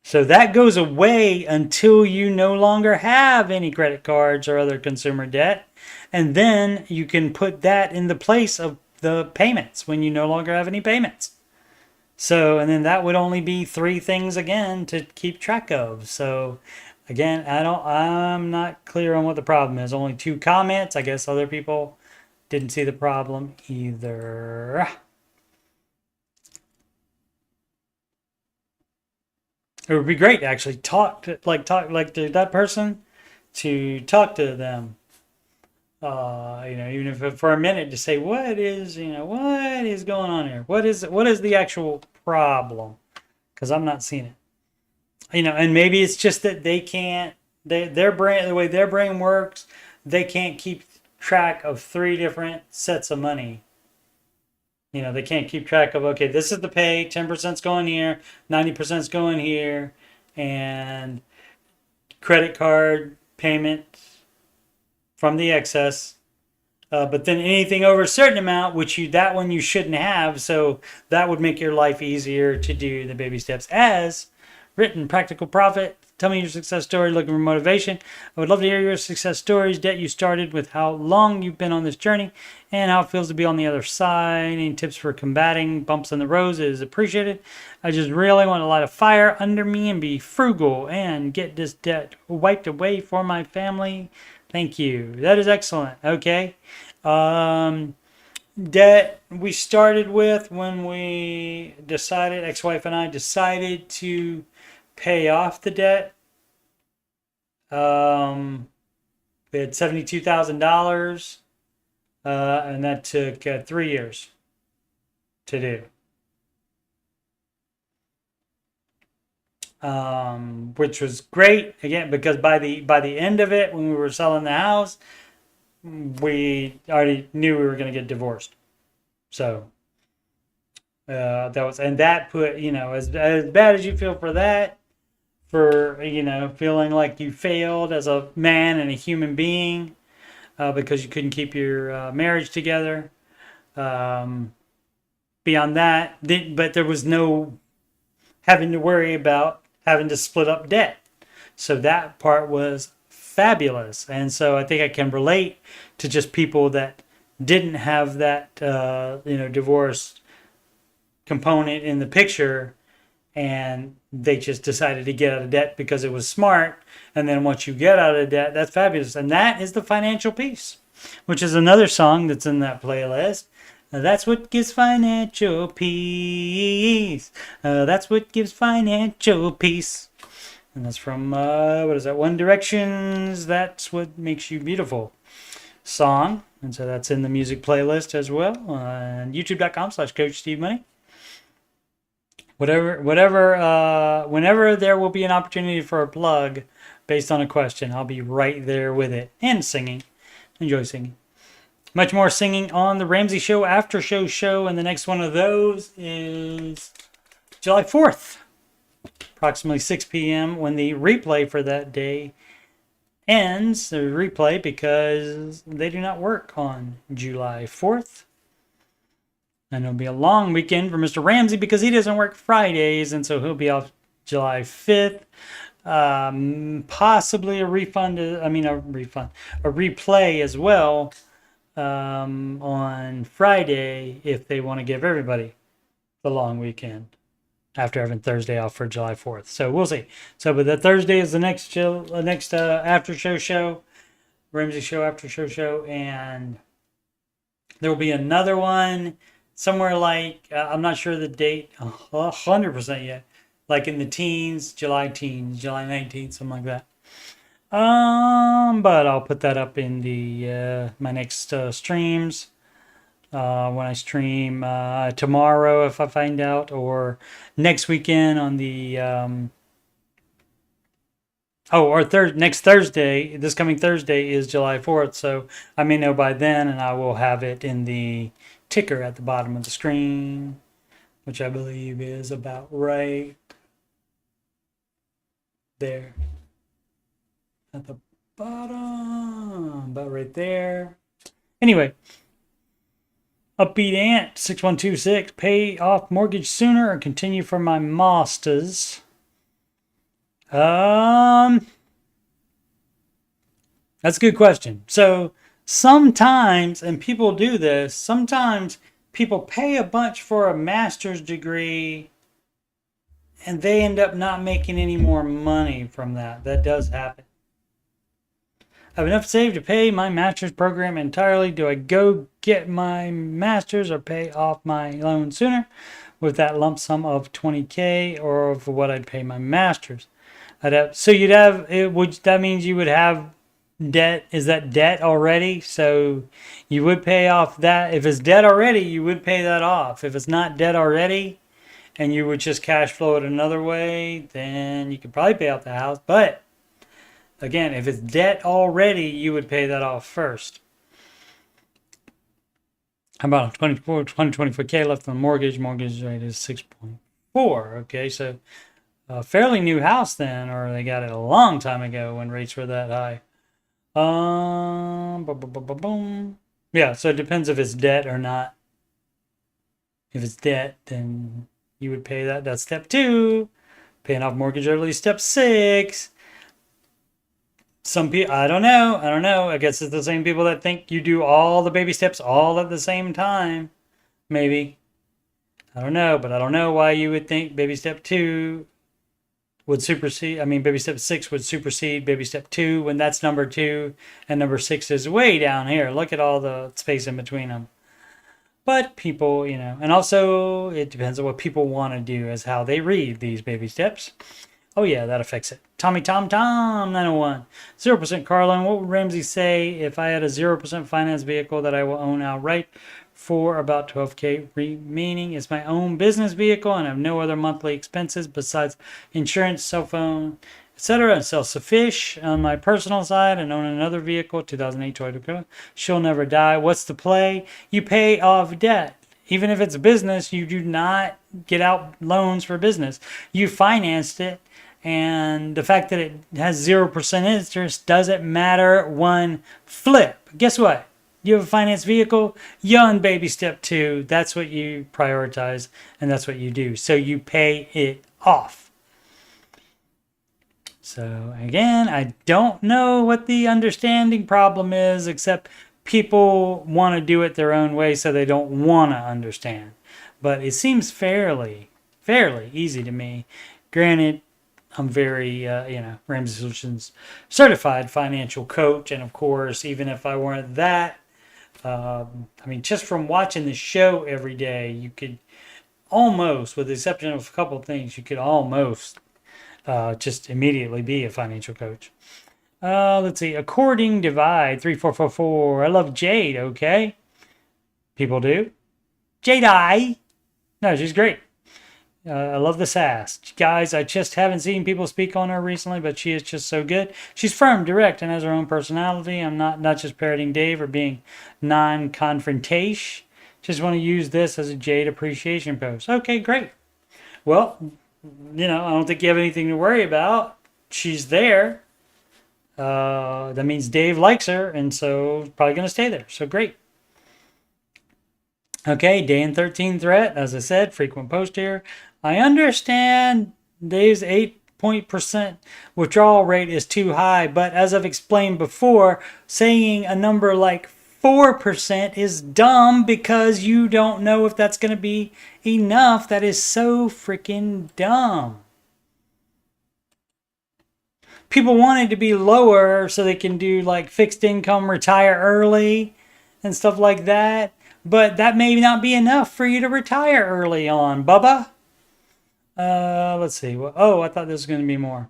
So that goes away until you no longer have any credit cards or other consumer debt. And then you can put that in the place of the payments when you no longer have any payments. So, and then that would only be 3 things again to keep track of. So again, I'm not clear on what the problem is. Only 2 comments. I guess other people didn't see the problem either. It would be great to actually talk to that person, to talk to them. Even if for a minute to say what is going on here? What is the actual problem? Because I'm not seeing it. And maybe it's just that they can't. Their brain, the way their brain works, they can't keep track of 3 different sets of money. They can't keep track of, okay, this is the pay, 10%'s going here, 90%'s going here, and credit card payment from the excess But then anything over a certain amount, that one you shouldn't have, so that would make your life easier to do the baby steps as written. Practical profit. Tell me your success story. Looking for motivation. I would love to hear your success stories, debt you started with, how long you've been on this journey, and how it feels to be on the other side. Any tips for combating bumps in the road is appreciated. I just really want to light a fire under me and be frugal and get this debt wiped away for my family. Thank you. That is excellent. Okay. Debt we started with when we decided, ex-wife and I decided to pay off the debt. We had $72,000, and that took 3 years to do. Which was great again because by the end of it, when we were selling the house, we already knew we were going to get divorced. So that was, and that put, as bad as you feel for that, for feeling like you failed as a man and a human being because you couldn't keep your marriage together. Beyond that, but there was no having to worry about having to split up debt. So that part was fabulous. And so I think I can relate to just people that didn't have that, divorce component in the picture, and they just decided to get out of debt because it was smart. And then once you get out of debt, that's fabulous. And that is the financial peace, which is another song that's in that playlist. That's what gives financial peace. That's what gives financial peace. And that's from, what is that? One Direction's That's What Makes You Beautiful song. And so that's in the music playlist as well. On youtube.com/coachstevemoney. Whenever there will be an opportunity for a plug based on a question, I'll be right there with it. And singing. Enjoy singing. Much more singing on the Ramsey Show After Show, and the next one of those is July 4th, approximately 6 p.m. when the replay for that day ends. The replay, because they do not work on July 4th. And it'll be a long weekend for Mr. Ramsey because he doesn't work Fridays, and so he'll be off July 5th. Possibly a replay as well. On Friday, if they want to give everybody the long weekend after having Thursday off for July 4th. So we'll see. So, but the Thursday is the next after show, Ramsey Show After Show, and there will be another one somewhere like, I'm not sure the date 100% yet, like in the July 19th, something like that. But I'll put that up in the my next streams when I stream tomorrow if I find out, or next weekend on the next Thursday. This coming Thursday is July 4th, so I may know by then, and I will have it in the ticker at the bottom of the screen, which I believe is about right there. At the bottom, about right there. Anyway, Upbeat Ant 6126, pay off mortgage sooner or continue for my masters? That's a good question. So sometimes, and people do this, sometimes people pay a bunch for a master's degree and they end up not making any more money from that. That does happen. I have enough saved to pay my master's program entirely. Do I go get my master's or pay off my loan sooner with that lump sum of $20K, or for what I'd pay my master's? That means you would have debt. Is that debt already? So you would pay off that. If it's debt already, you would pay that off. If it's not debt already and you would just cash flow it another way, then you could probably pay off the house. But again, if it's debt already, you would pay that off first. How about 24K left on the mortgage? Mortgage rate is 6.4. Okay, so a fairly new house then, or they got it a long time ago when rates were that high. Boom. Yeah, so it depends if it's debt or not. If it's debt, then you would pay that. That's step 2. Paying off mortgage early, step 6. Some people, I don't know. I don't know. I guess it's the same people that think you do all the baby steps all at the same time. Maybe. I don't know, but I don't know why you would think baby step 2 would supersede. I mean, baby step 6 would supersede baby step 2 when that's number 2 and number 6 is way down here. Look at all the space in between them. But people, and also it depends on what people want to do as how they read these baby steps. Oh yeah, that affects it. Tommy Tom Tom 901. 0% car loan. What would Ramsey say if I had a 0% finance vehicle that I will own outright for about 12K remaining? It's my own business vehicle and I have no other monthly expenses besides insurance, cell phone, etc. And self-sufficient on my personal side and own another vehicle, 2008 Toyota. She'll never die. What's the play? You pay off debt. Even if it's a business, you do not get out loans for business. You financed it. And the fact that it has 0% interest doesn't matter one flip. Guess what? You have a finance vehicle, you're on baby step 2. That's what you prioritize, and that's what you do. So you pay it off. So again, I don't know what the understanding problem is, except people want to do it their own way, so they don't want to understand. But it seems fairly easy to me. Granted, I'm very, Ramsey Solutions certified financial coach. And of course, even if I weren't that, just from watching the show every day, you could almost, with the exception of a couple of things, you could almost just immediately be a financial coach. Let's see. According Divide 3444. I love Jade, okay? People do. Jade. No, she's great. I love the sass. Guys, I just haven't seen people speak on her recently, but she is just so good. She's firm, direct, and has her own personality. I'm not just parroting Dave or being non-confrontation. Just want to use this as a Jade appreciation post. Okay, great. Well, I don't think you have anything to worry about. She's there. That means Dave likes her, and so probably going to stay there. So great. Okay, day and 13 threat. As I said, frequent post here. I understand Dave's 8% withdrawal rate is too high, but as I've explained before, saying a number like 4% is dumb because you don't know if that's going to be enough. That is so freaking dumb. People want it to be lower so they can do like fixed income, retire early and stuff like that. But that may not be enough for you to retire early on, Bubba. Let's see. Oh, I thought this was going to be more.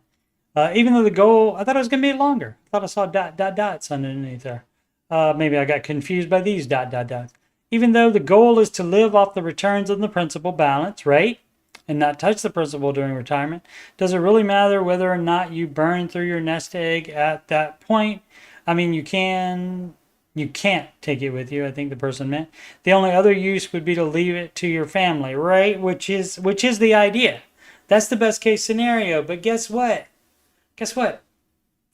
Even though the goal, I thought it was going to be longer. I thought I saw dots underneath there. Maybe I got confused by these dots. Even though the goal is to live off the returns on the principal balance, right? And not touch the principal during retirement. Does it really matter whether or not you burn through your nest egg at that point? I mean, you can't take it with you, I think the person meant. The only other use would be to leave it to your family, right? Which is the idea. That's the best case scenario. But guess what?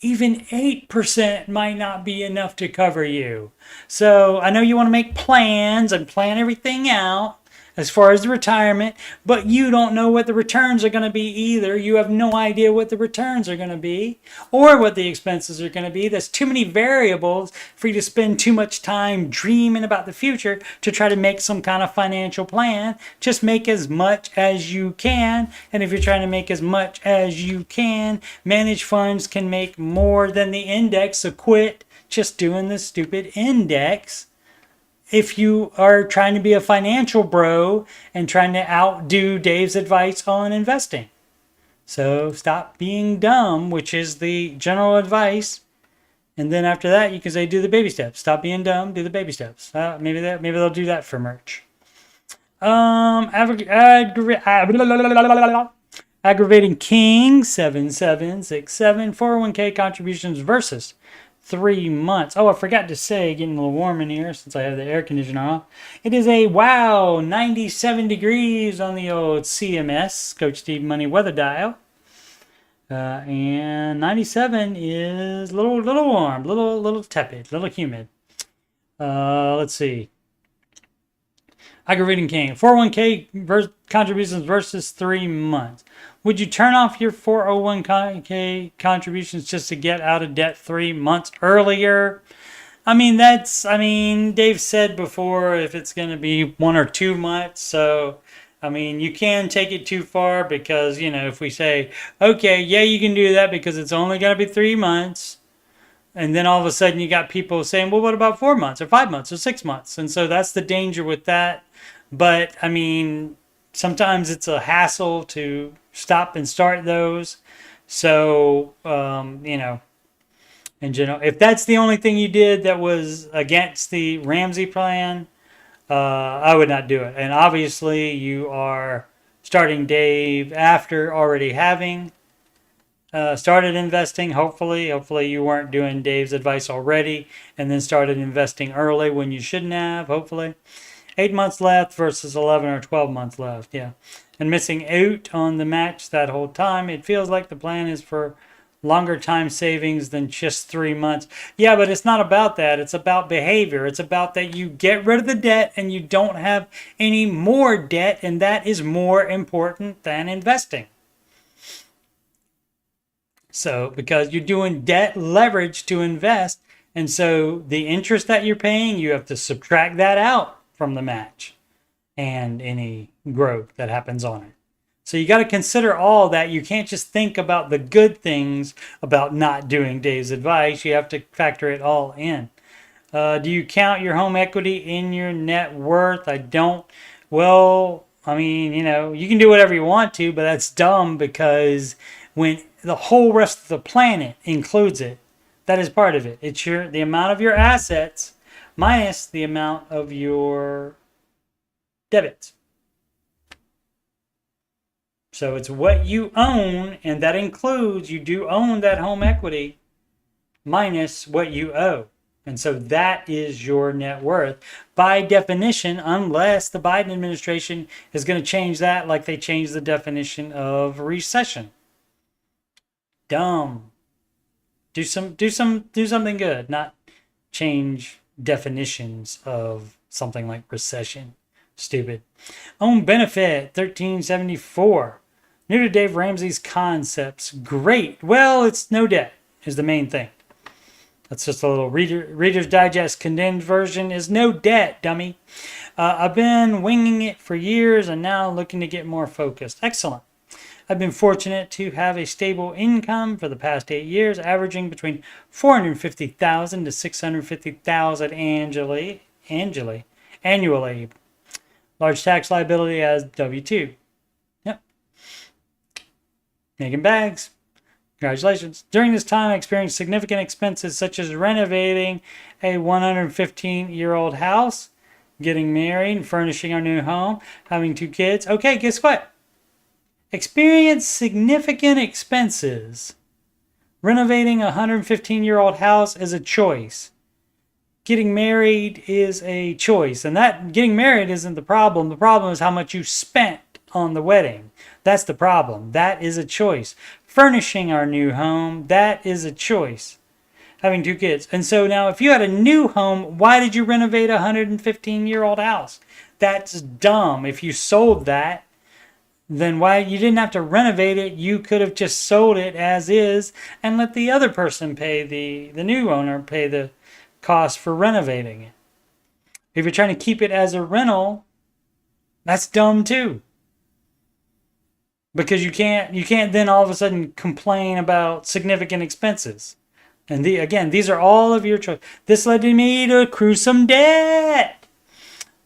Even 8% might not be enough to cover you. So I know you want to make plans and plan everything out as far as the retirement, but you don't know what the returns are going to be either. You have no idea what the returns are going to be or what the expenses are going to be. There's too many variables for you to spend too much time dreaming about the future to try to make some kind of financial plan. Just make as much as you can. And if you're trying to make as much as you can, managed funds can make more than the index. So quit just doing the stupid index. If you are trying to be a financial bro and trying to outdo Dave's advice on investing. So stop being dumb, which is the general advice. And then after that, you can say, do the baby steps. Stop being dumb, do the baby steps. Maybe they'll do that for merch. Aggravating King, 7767, 401k contributions versus 3 months. Oh, I forgot to say, getting a little warm in here since I have the air conditioner off. It is a 97 degrees on the old CMS, Coach Steve Money weather dial. And 97 is a little warm, little tepid, little humid. Let's see. I could reading King. 401k contributions versus 3 months. Would you turn off your 401k contributions just to get out of debt 3 months earlier? I mean, Dave said before if it's going to be 1 or 2 months. So, I mean, you can take it too far because, if we say, okay, yeah, you can do that because it's only going to be 3 months. And then all of a sudden you got people saying, well, what about 4 months or 5 months or 6 months? And so that's the danger with that. But I mean, sometimes it's a hassle to stop and start those. So, in general, if that's the only thing you did that was against the Ramsey plan, I would not do it. And obviously, you are starting Dave after already having started investing. Hopefully you weren't doing Dave's advice already and then started investing early when you shouldn't have. Hopefully. 8 months left versus 11 or 12 months left. Yeah. And missing out on the match that whole time. It feels like the plan is for longer time savings than just 3 months. Yeah, but it's not about that. It's about behavior. It's about that you get rid of the debt and you don't have any more debt, and that is more important than investing. So, because you're doing debt leverage to invest, and so the interest that you're paying, you have to subtract that out from the match and any growth that happens on it. So you got to consider all that. You can't just think about the good things about not doing Dave's advice. You have to factor it all in. Do you count your home equity in your net worth? I don't. Well, I mean, you can do whatever you want to, but that's dumb because when the whole rest of the planet includes it, that is part of it. It's the amount of your assets minus the amount of your debits. So it's what you own, and that includes, you do own that home equity minus what you owe. And so that is your net worth by definition, unless the Biden administration is going to change that like they changed the definition of recession. Dumb. Do something good, not change definitions of something like recession. Stupid. Own benefit 1374. New to Dave Ramsey's concepts. Great. Well, it's no debt is the main thing. That's just a little Reader's Digest condensed version is no debt, dummy. I've been winging it for years and now looking to get more focused. Excellent. I've been fortunate to have a stable income for the past 8 years, averaging between $450,000 to $650,000 annually. Large tax liability as W-2. Yep. Making bags. Congratulations. During this time, I experienced significant expenses such as renovating a 115-year-old house, getting married, and furnishing our new home, having 2 kids. Okay, guess what? Experience significant expenses. Renovating a 115-year-old house is a choice. Getting married is a choice. And that getting married isn't the problem. The problem is how much you spent on the wedding. That's the problem. That is a choice. Furnishing our new home, that is a choice. Having 2 kids. And so now if you had a new home, why did you renovate a 115-year-old house? That's dumb. If you sold that, then why you didn't have to renovate it. You could have just sold it as is and let the other person pay the new owner pay the cost for renovating it. If you're trying to keep it as a rental, that's dumb too. Because you can't then all of a sudden complain about significant expenses. And again, these are all of your choice. This led me to accrue some debt.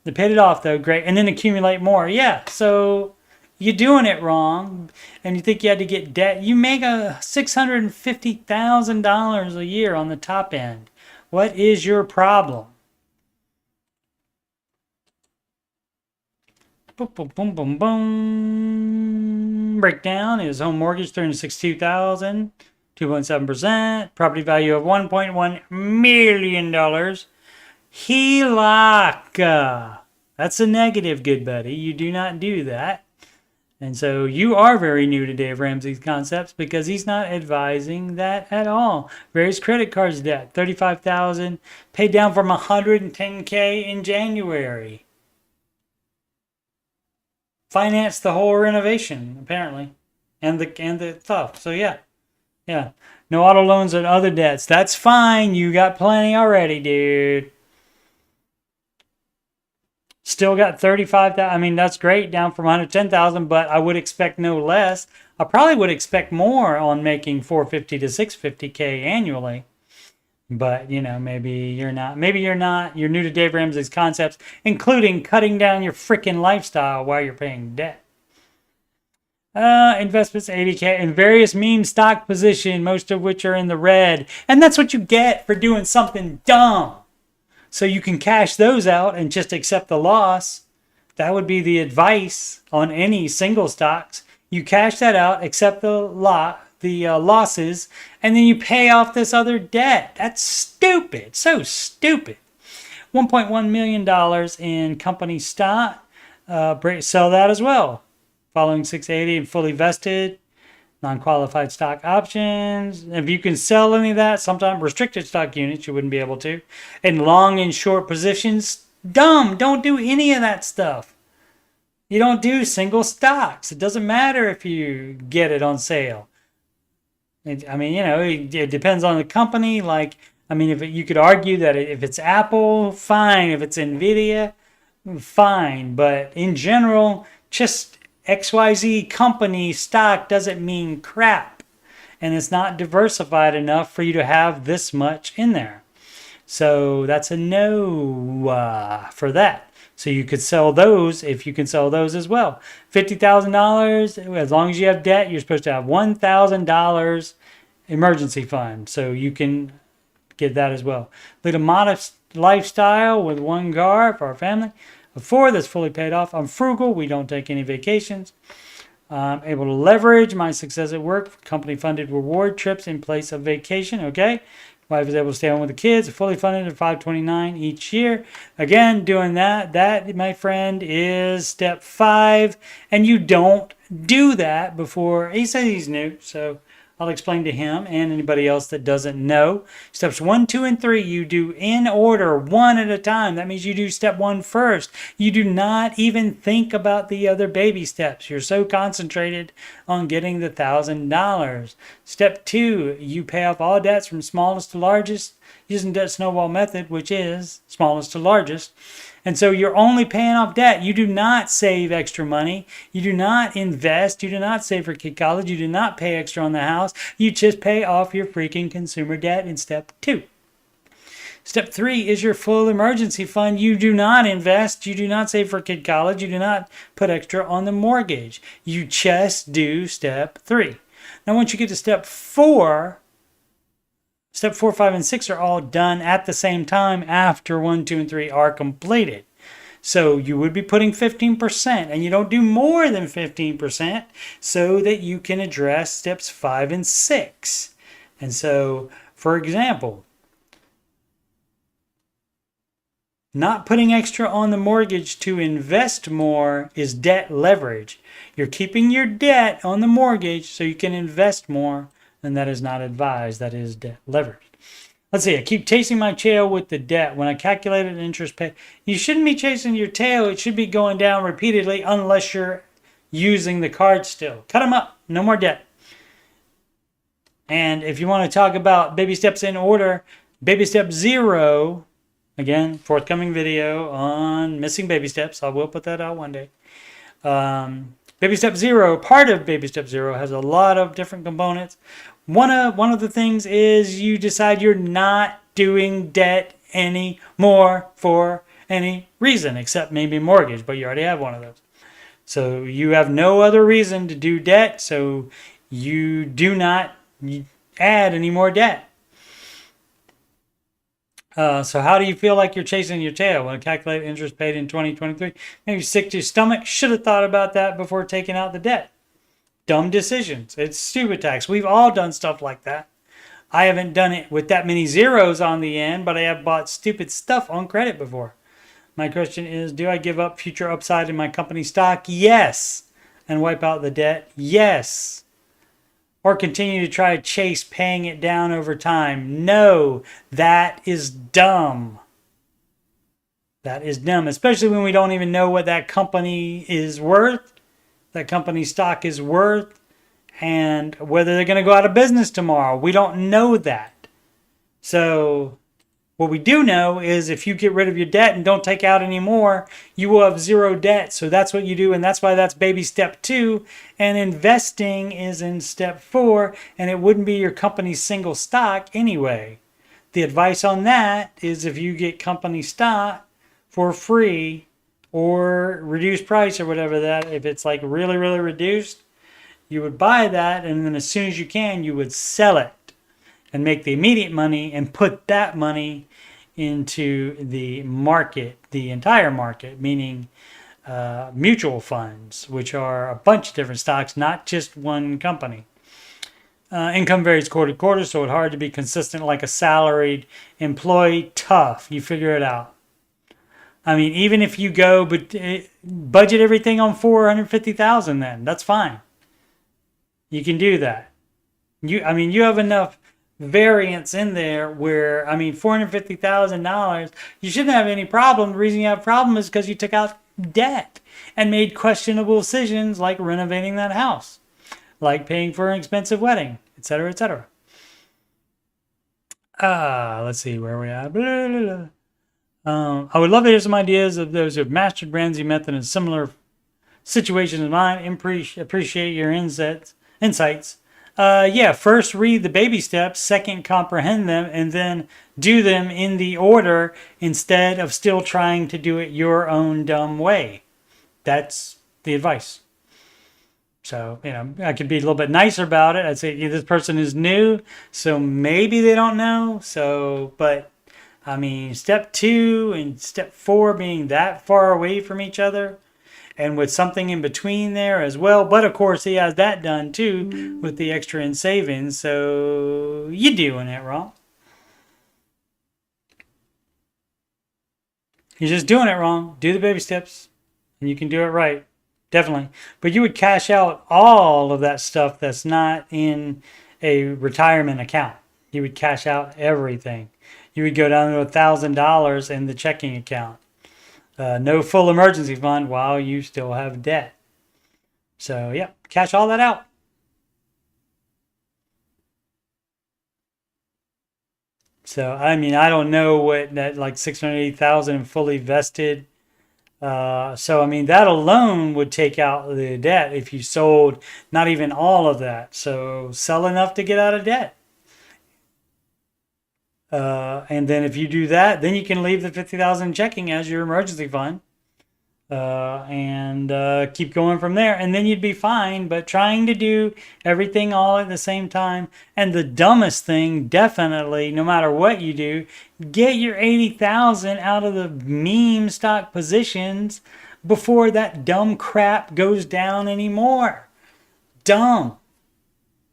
They paid it off though, great, and then accumulate more. Yeah, so you're doing it wrong, and you think you had to get debt. You make $650,000 a year on the top end. What is your problem? Boom, boom, boom, boom, boom. Breakdown is home mortgage $362,000, 2.7%. Property value of $1.1 million. HELOC. That's a negative, good buddy. You do not do that. And so you are very new to Dave Ramsey's concepts because he's not advising that at all. Various credit cards debt, $35,000, paid down from $110K in January. Financed the whole renovation apparently, and the stuff. So yeah. No auto loans and other debts. That's fine. You got plenty already, dude. Still got 35,000. I mean, that's great, down from 110,000, but I would expect no less. I probably would expect more on making 450 to 650K annually. But, you know, maybe you're not. Maybe you're not. You're new to Dave Ramsey's concepts, including cutting down your freaking lifestyle while you're paying debt. Investments 80K in various meme stock position, most of which are in the red. And that's what you get for doing something dumb. So you can cash those out and just accept the loss. That would be the advice on any single stocks. You cash that out, accept the losses, and then you pay off this other debt. That's stupid. So stupid. $1.1 million in company stock. Sell that as well. Following 680 and fully vested. Non-qualified stock options. If you can sell any of that, sometimes restricted stock units, you wouldn't be able to. And long and short positions, dumb. Don't do any of that stuff. You don't do single stocks. It doesn't matter if you get it on sale. I mean, you know, it depends on the company. Like, I mean, if you could argue that if it's Apple, fine. If it's Nvidia, fine. But in general, just XYZ company stock doesn't mean crap, and it's not diversified enough for you to have this much in there. So that's a no for that. So you could sell those if you can sell those as well. $50,000, as long as you have debt, you're supposed to have $1,000 emergency fund. So you can get that as well. Lead a modest lifestyle with one car for our family. 4 that's fully paid off. I'm frugal. We don't take any vacations. Able to leverage my success at work. Company funded reward trips in place of vacation. Okay. Wife is able to stay home with the kids. Fully funded at $529 each year. Again, doing that. That, my friend, is step 5. And you don't do that before. He says he's new. So I'll explain to him and anybody else that doesn't know. Steps 1, 2, and 3, you do in order, one at a time. That means you do step 1 first. You do not even think about the other baby steps. You're so concentrated on getting the $1,000. Step 2, you pay off all debts from smallest to largest using debt snowball method, which is smallest to largest. And so you're only paying off debt. You do not save extra money. You do not invest. You do not save for kid college. You do not pay extra on the house. You just pay off your freaking consumer debt in step 2. Step 3 is your full emergency fund. You do not invest. You do not save for kid college. You do not put extra on the mortgage. You just do step 3. Now, once you get to step 4, Step 4, 5, and 6 are all done at the same time after 1, 2, and 3 are completed. So you would be putting 15%, and you don't do more than 15% so that you can address steps 5 and 6. And so, for example, not putting extra on the mortgage to invest more is debt leverage. You're keeping your debt on the mortgage so you can invest more. And that is not advised. That is debt leverage. Let's see. I keep chasing my tail with the debt. When I calculated interest pay, you shouldn't be chasing your tail. It should be going down repeatedly unless you're using the card still. Cut them up. No more debt. And if you want to talk about baby steps in order, baby step 0, again, forthcoming video on missing baby steps. I will put that out one day. Baby step 0, part of baby step 0 has a lot of different components. One of the things is you decide you're not doing debt anymore for any reason except maybe mortgage, but you already have one of those. So you have no other reason to do debt, so you do not add any more debt. So how do you feel like you're chasing your tail? When I calculate interest paid in 2023, maybe sick to your stomach. Should have thought about that before taking out the debt. Dumb decisions. It's stupid tax. We've all done stuff like that. I haven't done it with that many zeros on the end, but I have bought stupid stuff on credit before. My question is, do I give up future upside in my company stock? Yes. and wipe out the debt? Yes. Or continue to try to chase paying it down over time? No, that is dumb. That is dumb, especially when we don't even know what that company is worth, that company's stock is worth, and whether they're going to go out of business tomorrow. We don't know that. So what we do know is if you get rid of your debt and don't take out any more, you will have zero debt. So that's what you do, and that's why that's baby step 2. And investing is in step 4, and it wouldn't be your company's single stock anyway. The advice on that is if you get company stock for free or reduced price or whatever that, if it's like really, really reduced, you would buy that, and then as soon as you can, you would sell it and make the immediate money and put that money into the market, the entire market, meaning mutual funds, which are a bunch of different stocks, not just one company. Income varies quarter to quarter, so it's hard to be consistent like a salaried employee. Tough. You figure it out. I mean, even if you go budget everything on $450,000, then that's fine. You can do that. You have enough variance in there where, $450,000, you shouldn't have any problem. The reason you have a problem is because you took out debt and made questionable decisions like renovating that house, like paying for an expensive wedding, etc., etc. Let's see where we are. Blah, blah, blah. I would love to hear some ideas of those who have mastered Ramsey method in similar situations as mine. Appreciate your insights. First read the baby steps, second comprehend them, and then do them in the order instead of still trying to do it your own dumb way. That's the advice. So, I could be a little bit nicer about it. I'd say this person is new, so maybe they don't know. Step 2 and step 4 being that far away from each other, and with something in between there as well. But of course, he has that done too with the extra in savings. So you're doing it wrong. You're just doing it wrong. Do the baby steps, and you can do it right. Definitely. But you would cash out all of that stuff that's not in a retirement account. You would cash out everything. You would go down to $1,000 in the checking account. No full emergency fund while you still have debt. So, cash all that out. So, I don't know what that, like $680,000 fully vested. That alone would take out the debt if you sold not even all of that. So, sell enough to get out of debt. And then if you do that, then you can leave the $50,000 checking as your emergency fund, and keep going from there, and then you'd be fine. But trying to do everything all at the same time, and the dumbest thing, definitely, no matter what you do, get your $80,000 out of the meme stock positions before that dumb crap goes down anymore. Dumb.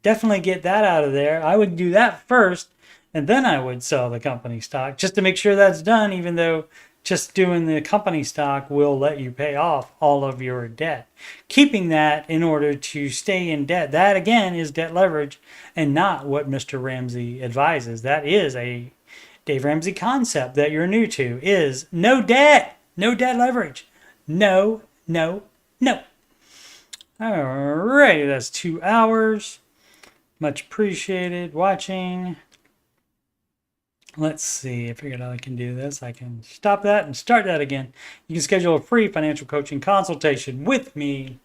Definitely get that out of there. I would do that first. And then I would sell the company stock just to make sure that's done, even though just doing the company stock will let you pay off all of your debt. Keeping that in order to stay in debt, that again is debt leverage and not what Mr. Ramsey advises. That is a Dave Ramsey concept that you're new to, is no debt, no debt leverage. No, no, no. All right, that's 2 hours. Much appreciated watching. Let's see, I figured out I can do this. I can stop that and start that again. You can schedule a free financial coaching consultation with me.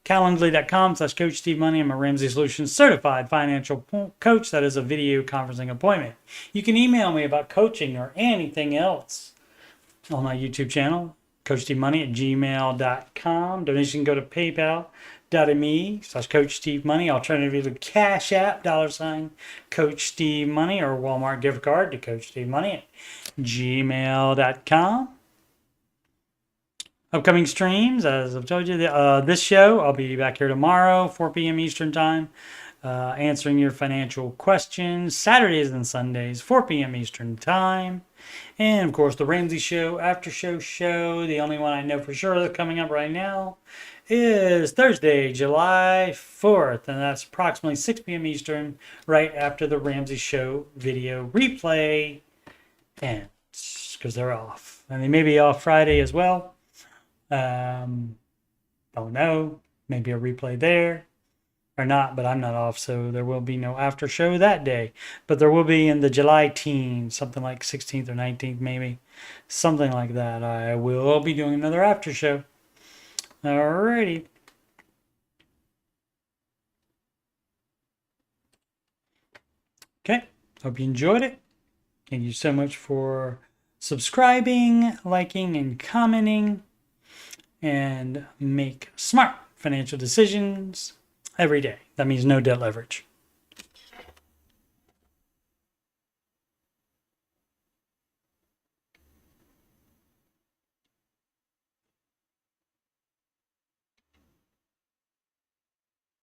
Calendly.com/coachstevemoney. I'm a Ramsey Solutions certified financial coach. That is a video conferencing appointment. You can email me about coaching or anything else on my YouTube channel, coachstevemoney@gmail.com. Donation can go to PayPal.me/coachstevemoney. Alternatively to Cash App, $CoachSteveMoney, or Walmart gift card to coachstevemoney@gmail.com. Upcoming streams, as I've told you, this show, I'll be back here tomorrow, 4 p.m. Eastern Time. answering your financial questions Saturdays and Sundays, 4 p.m. Eastern Time. And of course, the Ramsey Show, after show. The only one I know for sure that's coming up right now is Thursday, July 4th. And that's approximately 6 p.m. Eastern, right after the Ramsey Show video replay ends, because they're off. And they may be off Friday as well. Don't know. Maybe a replay there or not, but I'm not off, so there will be no after show that day. But there will be in the July team, something like 16th or 19th, maybe. Something like that. I will be doing another after show. Alrighty. Okay. Hope you enjoyed it. Thank you so much for subscribing, liking, and commenting. And make smart financial decisions every day. That means no debt leverage.